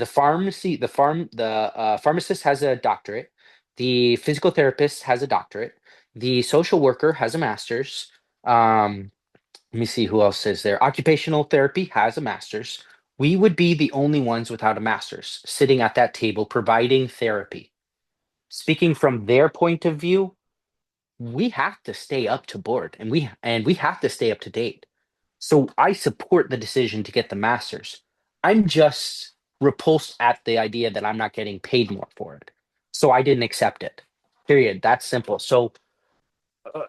pharmacist has a doctorate, the physical therapist has a doctorate, the social worker has a master's. Let me see who else is there. Occupational therapy has a master's. We would be the only ones without a master's sitting at that table providing therapy. Speaking from their point of view, we have to stay up to board and we have to stay up to date. So I support the decision to get the master's. I'm just repulsed at the idea that I'm not getting paid more for it. So I didn't accept it. Period. That's simple. So uh,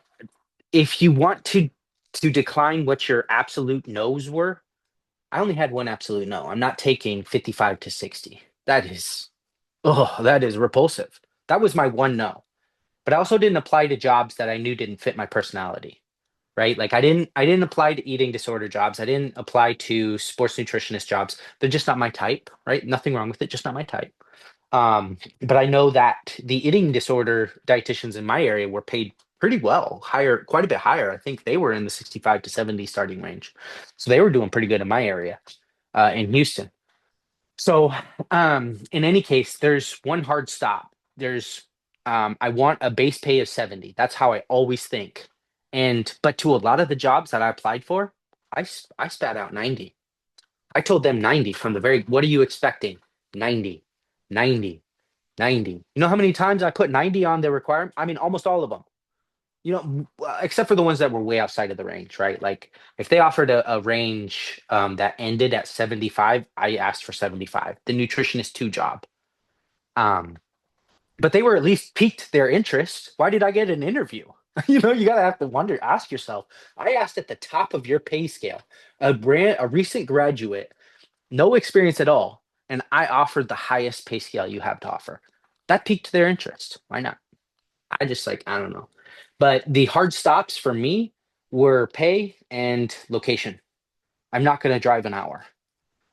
if you want to decline what your absolute no's were, I only had one absolute no. I'm not taking 55 to 60. That is repulsive. That was my one no. But I also didn't apply to jobs that I knew didn't fit my personality, right? Like I didn't apply to eating disorder jobs. I didn't apply to sports nutritionist jobs. They're just not my type, right? Nothing wrong with it, just not my type. But I know that the eating disorder dietitians in my area were paid pretty well, higher, quite a bit higher. I think they were in the 65 to 70 starting range. So they were doing pretty good in my area, in Houston. So, in any case, there's one hard stop. I want a base pay of 70. That's how I always think. But to a lot of the jobs that I applied for, I spat out 90. I told them 90 from the what are you expecting? 90, 90, 90. You know how many times I put 90 on the requirement? I mean, almost all of them. Except for the ones that were way outside of the range, right? Like if they offered a range that ended at 75, I asked for 75, the nutritionist two job. Um, but they were at least piqued their interest. Why did I get an interview? You gotta have to ask yourself. I asked at the top of your pay scale, a recent graduate, no experience at all, and I offered the highest pay scale you have to offer. That piqued their interest. Why not? I don't know. But the hard stops for me were pay and location. I'm not going to drive an hour.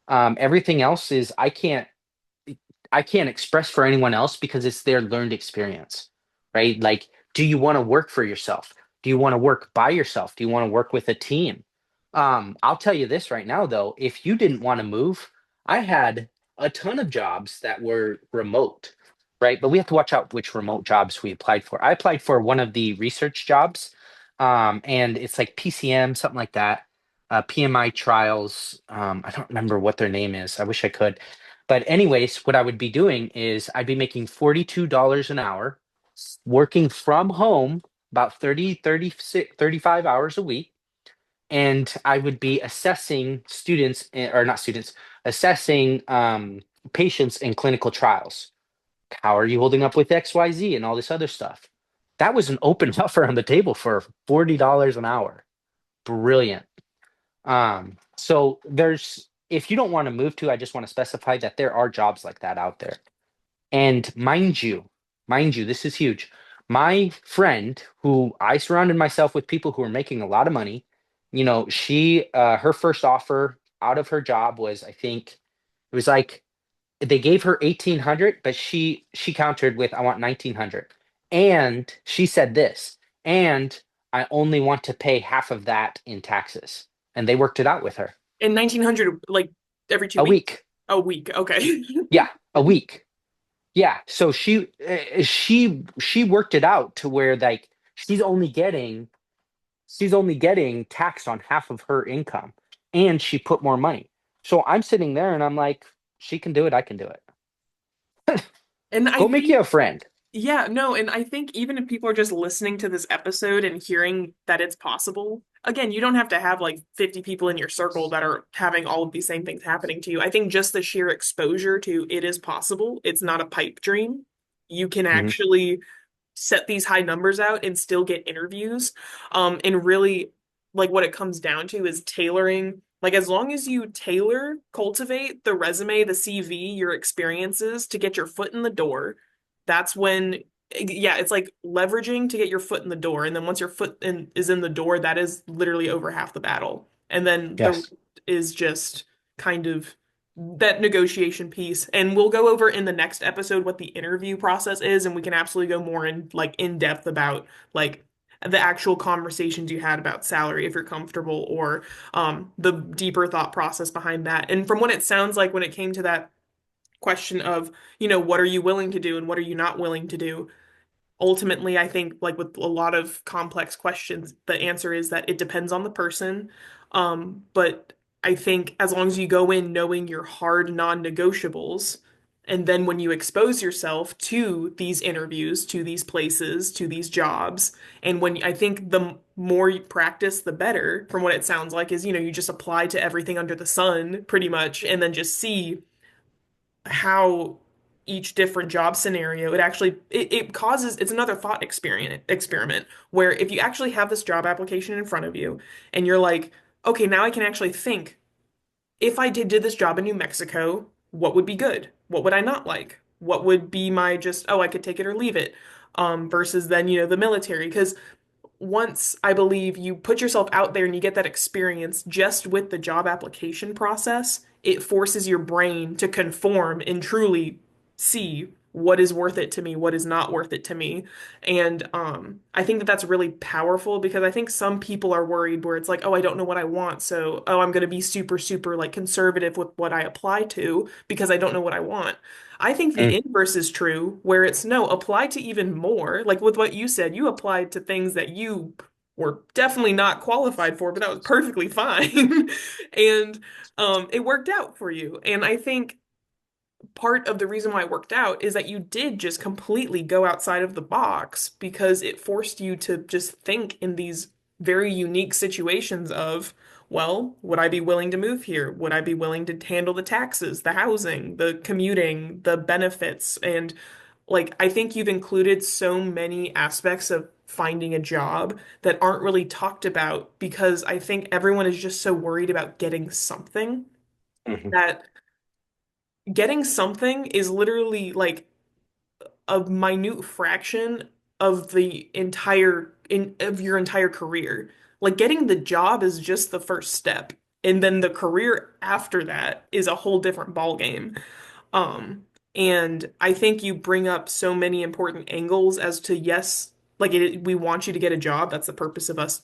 Everything else is I can't express for anyone else because it's their learned experience, right? Like, do you want to work for yourself? Do you want to work by yourself? Do you want to work with a team? I'll tell you this right now, though, if you didn't want to move, I had a ton of jobs that were remote, right? But we have to watch out which remote jobs we applied for. I applied for one of the research jobs, and it's like PCM, something like that, PMI trials. I don't remember what their name is. I wish I could. But anyways, what I would be doing is I'd be making $42 an hour, working from home about 35 hours a week. And I would be assessing students, or not students, assessing patients in clinical trials. How are you holding up with XYZ and all this other stuff? That was an open offer on the table for $40 an hour. Brilliant. So if you don't want to move to, I just want to specify that there are jobs like that out there. And mind you, this is huge. My friend, who I surrounded myself with people who are making a lot of money, her first offer out of her job was, I think, it was like they gave her 1,800, but she countered with, I want 1,900. And she said this, and I only want to pay half of that in taxes. And they worked it out with her. In 1900, like every two A weeks? week. A week. Okay. Yeah, a week. Yeah, so she worked it out to where like she's only getting taxed on half of her income, and she put more money. So I'm sitting there and I'm like, she can do it, I can do it. And I Go make think, you a friend. yeah, no, and I think even if people are just listening to this episode and hearing that it's possible, again, you don't have to have like 50 people in your circle that are having all of these same things happening to you. I think just the sheer exposure to it is possible, it's not a pipe dream. You can Mhm. actually set these high numbers out and still get interviews. And really, like what it comes down to is tailoring. Like as long as you cultivate the resume, the CV, your experiences to get your foot in the door, that's when, yeah, it's like leveraging to get your foot in the door. And then once your is in the door, that is literally over half the battle. And then the rest Yes. is just kind of that negotiation piece. And we'll go over in the next episode what the interview process is, and we can absolutely go more in depth about like the actual conversations you had about salary if you're comfortable, or the deeper thought process behind that. And from what it sounds like when it came to that question of, what are you willing to do and what are you not willing to do? Ultimately, I think like with a lot of complex questions, the answer is that it depends on the person. But I think as long as you go in knowing your hard non-negotiables, and then when you expose yourself to these interviews, to these places, to these jobs, and when I think the more you practice, the better, from what it sounds like, is, you just apply to everything under the sun pretty much, and then just see how each different job scenario, it causes, it's another thought experiment where if you actually have this job application in front of you and you're like, okay, now I can actually think, if I did this job in New Mexico, what would be good? What would I not like? What would be my just, oh, I could take it or leave it, versus then, the military. Because once I believe you put yourself out there and you get that experience just with the job application process, it forces your brain to conform and truly see what is worth it to me, what is not worth it to me. And I think that that's really powerful because I think some people are worried where it's like, oh, I don't know what I want. So, oh, I'm going to be super, super like conservative with what I apply to because I don't know what I want. I think the Mm, inverse is true, where it's no, apply to even more. Like with what you said, you applied to things that you were definitely not qualified for, but that was perfectly fine. And it worked out for you. And I think part of the reason why it worked out is that you did just completely go outside of the box because it forced you to just think in these very unique situations of, well, would I be willing to move here? Would I be willing to handle the taxes, the housing, the commuting, the benefits? And like, I think you've included so many aspects of finding a job that aren't really talked about because I think everyone is just so worried about getting something mhm, that getting something is literally like a minute fraction of the entire in of your entire career. Like getting the job is just the first step, and then the career after that is a whole different ball game. And I think you bring up so many important angles as to yes, like we want you to get a job. That's the purpose of us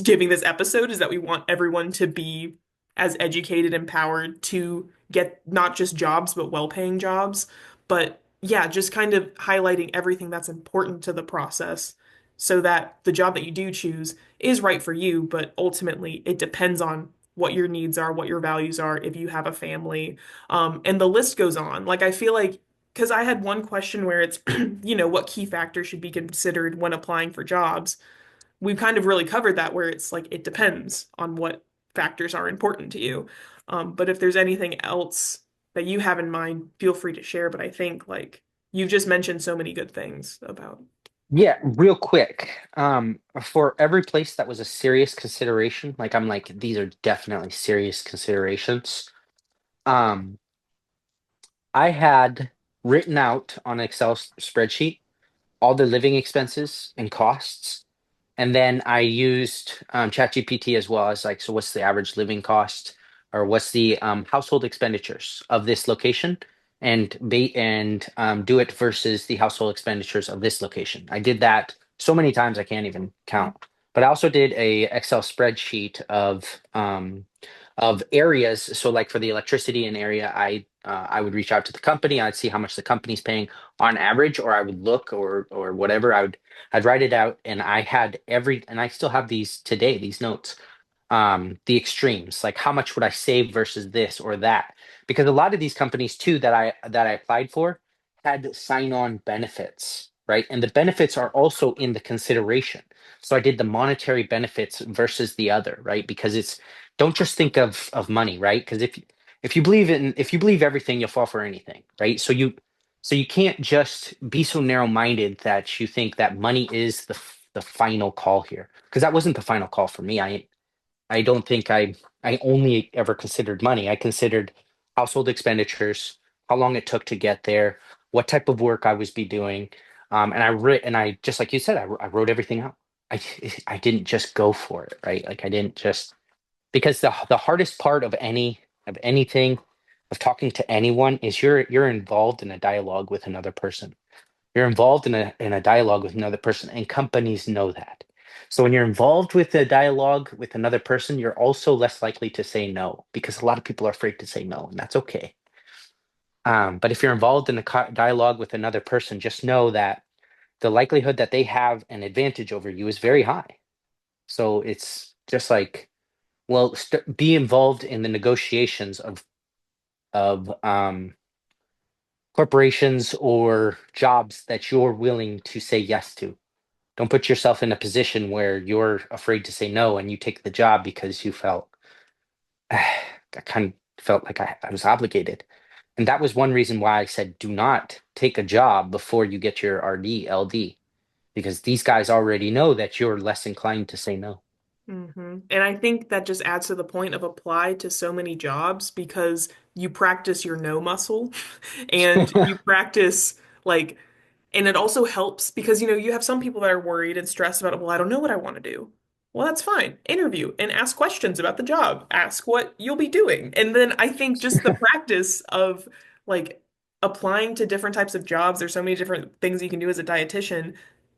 giving this episode is that we want everyone to be as educated, empowered to get not just jobs, but well-paying jobs. But yeah, just kind of highlighting everything that's important to the process so that the job that you do choose is right for you, but ultimately it depends on what your needs are, what your values are, if you have a family, and the list goes on. Like I feel like because I had one question where it's, what key factors should be considered when applying for jobs. We've kind of really covered that where it's like it depends on what factors are important to you. But if there's anything else that you have in mind, feel free to share. But I think like you've just mentioned so many good things about. yeah, real quick. For every place that was a serious consideration, like I'm like, these are definitely serious considerations. Um, I had written out on an Excel spreadsheet all the living expenses and costs. And then I used ChatGPT as well as like, so what's the average living cost or what's the household expenditures of this location and do it versus the household expenditures of this location. I did that so many times I can't even count. But I also did a Excel spreadsheet of areas. So like for the electricity in area, I would reach out to the company. I'd see how much the company's paying on average, or I would look or whatever. I'd write it out, and and I still have these today, these notes. The extremes, like how much would I save versus this or that? Because a lot of these companies too that I applied for had sign-on benefits, right? And the benefits are also in the consideration. So I did the monetary benefits versus the other, right? Because it's don't just think of money, right? Because if you believe everything, you'll fall for anything, right? So you can't just be so narrow-minded that you think that money is the final call here. Because that wasn't the final call for me. I don't think I only ever considered money. I considered household expenditures, how long it took to get there, what type of work I was be doing, and I just like you said, I wrote everything out. I I didn't just go for it, right? Like I didn't just because the hardest part of anything of talking to anyone is you're involved in a dialogue with another person. You're involved in a dialogue with another person, and companies know that. So when you're involved with a dialogue with another person, you're also less likely to say no because a lot of people are afraid to say no, and that's okay. But if you're involved in a dialogue with another person, just know that the likelihood that they have an advantage over you is very high. So it's just like, well, be involved in the negotiations of corporations or jobs that you're willing to say yes to. Don't put yourself in a position where you're afraid to say no and you take the job because you felt I kind of felt like I was obligated. And that was one reason why I said, do not take a job before you get your RD, LD, because these guys already know that you're less inclined to say no. And I think that just adds to the point of apply to so many jobs because you practice your no muscle and you practice like, and it also helps because, you have some people that are worried and stressed about, well, I don't know what I want to do. Well, that's fine. Interview and ask questions about the job. Ask what you'll be doing. And then I think just the practice of like applying to different types of jobs, there's so many different things you can do as a dietitian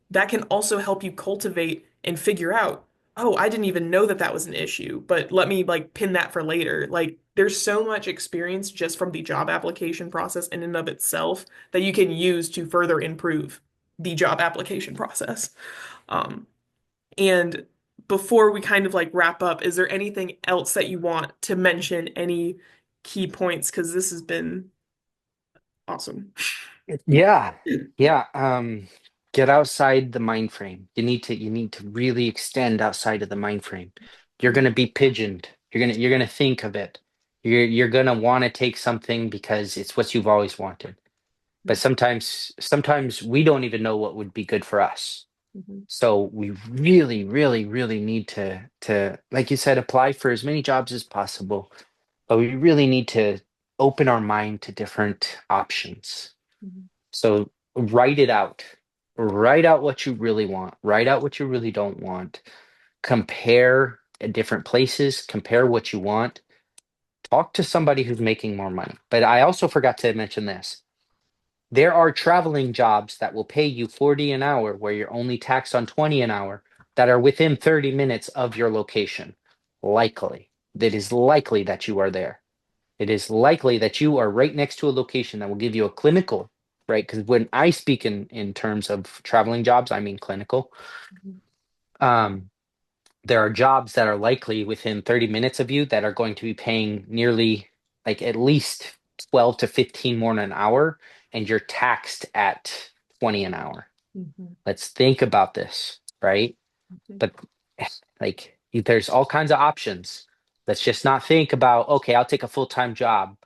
that can also help you cultivate and figure out, oh, I didn't even know that that was an issue, but let me like pin that for later. Like there's so much experience just from the job application process in and of itself that you can use to further improve the job application process. Um, and before we kind of like wrap up, is there anything else that you want to mention? Any key points? Because this has been awesome. Yeah. Yeah. Get outside the mind frame. You need to really extend outside of the mind frame. You're gonna be pigeoned. You're gonna think of it. You're gonna want to take something because it's what you've always wanted. But sometimes we don't even know what would be good for us. Mhm. So we really, really, really need to, like you said, apply for as many jobs as possible. But we really need to open our mind to different options. Mhm. So write it out. Write out what you really want. Write out what you really don't want. Compare at different places. Compare what you want. Talk to somebody who's making more money. But I also forgot to mention this. There are traveling jobs that will pay you 40 an hour where you're only taxed on 20 an hour that are within 30 minutes of your location. Likely. It is likely that you are there. It is likely that you are right next to a location that will give you a clinical, right? Because when I speak in terms of traveling jobs, I mean clinical. Mhm. Um, there are jobs that are likely within 30 minutes of you that are going to be paying nearly like at least 12 to 15 more an hour, and you're taxed at 20 an hour. Mhm. Let's think about this, right? Mhm. But like there's all kinds of options. Let's just not think about, okay, I'll take a full-time job,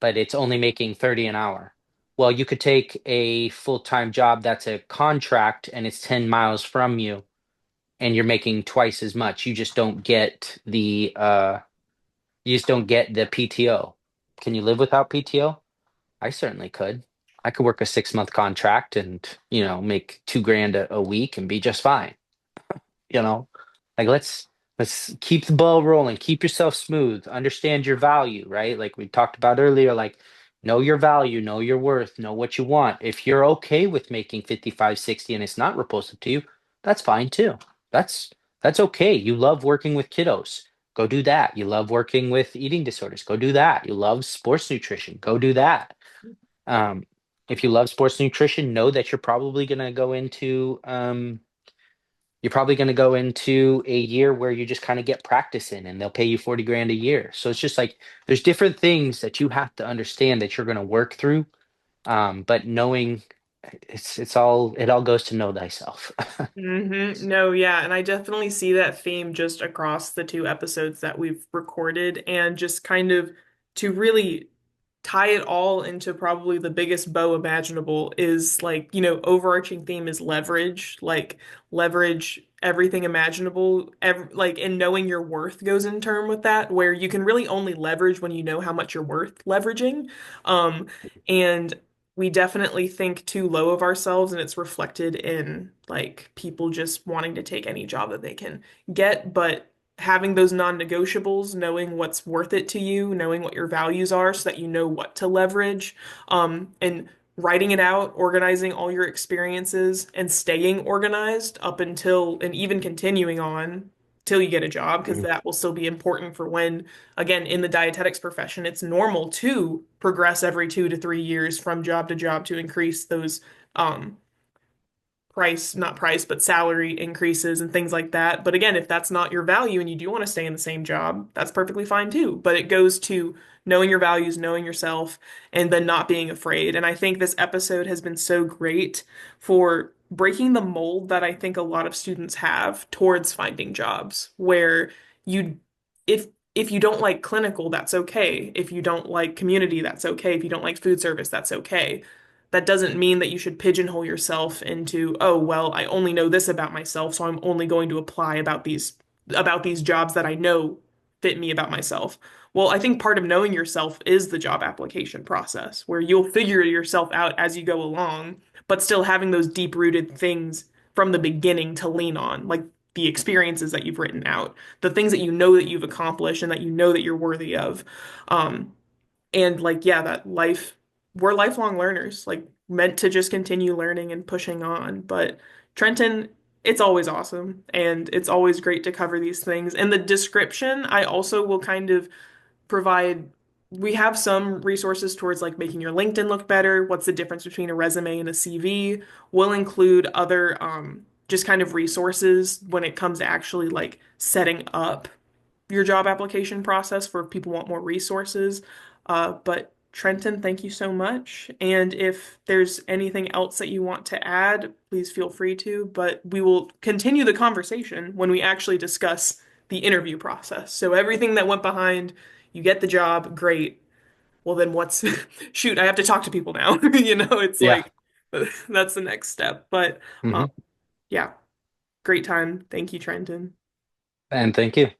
but it's only making 30 an hour. Well, you could take a full-time job that's a contract and it's 10 miles from you and you're making twice as much. You just don't get the PTO. Can you live without PTO? I certainly could. I could work a 6-month contract and, make 2 grand a week and be just fine. you know like let's keep the ball rolling, keep yourself smooth, understand your value, right? Like we talked about earlier, like know your value, know your worth, know what you want. If you're okay with making 55, 60 and it's not repulsive to you, that's fine too. That's okay. You love working with kiddos, go do that. You love working with eating disorders, go do that. You love sports nutrition, go do that. um if you love sports nutrition, know that you're probably going to go into a year where you just kind of get practice in and they'll pay you 40 grand a year. So it's just like there's different things that you have to understand that you're going to work through. But knowing it all goes to know thyself. No, yeah, and I definitely see that theme just across the two episodes that we've recorded, and just kind of to really tie it all into probably the biggest bow imaginable is like, overarching theme is leverage, like leverage everything imaginable, like, and knowing your worth goes in term with that, where you can really only leverage when you know how much you're worth leveraging. And we definitely think too low of ourselves, and it's reflected in like people just wanting to take any job that they can get. But having those non-negotiables, knowing what's worth it to you, knowing what your values are so that you know what to leverage, and writing it out, organizing all your experiences, and staying organized up until and even continuing on till you get a job, because Mm. that will still be important for when, again, in the dietetics profession, it's normal to progress every 2 to 3 years from job to job to increase those um, not price, but salary increases and things like that. But again, if that's not your value and you do want to stay in the same job, that's perfectly fine too. But it goes to knowing your values, knowing yourself, and then not being afraid. And I think this episode has been so great for breaking the mold that I think a lot of students have towards finding jobs, where you, if if you don't like clinical, that's okay. If you don't like community, that's okay. If you don't like food service, that's okay. That doesn't mean that you should pigeonhole yourself into, oh, well, I only know this about myself, so I'm only going to apply about these jobs that I know fit me about myself. Well, I think part of knowing yourself is the job application process, where you'll figure yourself out as you go along, but still having those deep-rooted things from the beginning to lean on, like the experiences that you've written out, the things that you know that you've accomplished and that you know that you're worthy of. Um, and like, yeah, that life, we're lifelong learners, like meant to just continue learning and pushing on. But Trenton, it's always awesome and it's always great to cover these things. And the description, I also will kind of provide, we have some resources towards like making your LinkedIn look better. What's the difference between a resume and a CV? We'll include other just kind of resources when it comes to actually like setting up your job application process for if people want more resources. But Trenton, thank you so much. And if there's anything else that you want to add, please feel free to. But we will continue the conversation when we actually discuss the interview process. So everything that went behind, you get the job, great. Well, then what's, shoot, I have to talk to people now. It's Yeah. like that's the next step. But um, Hmm. yeah, great time. Thank you, Trenton. And thank you.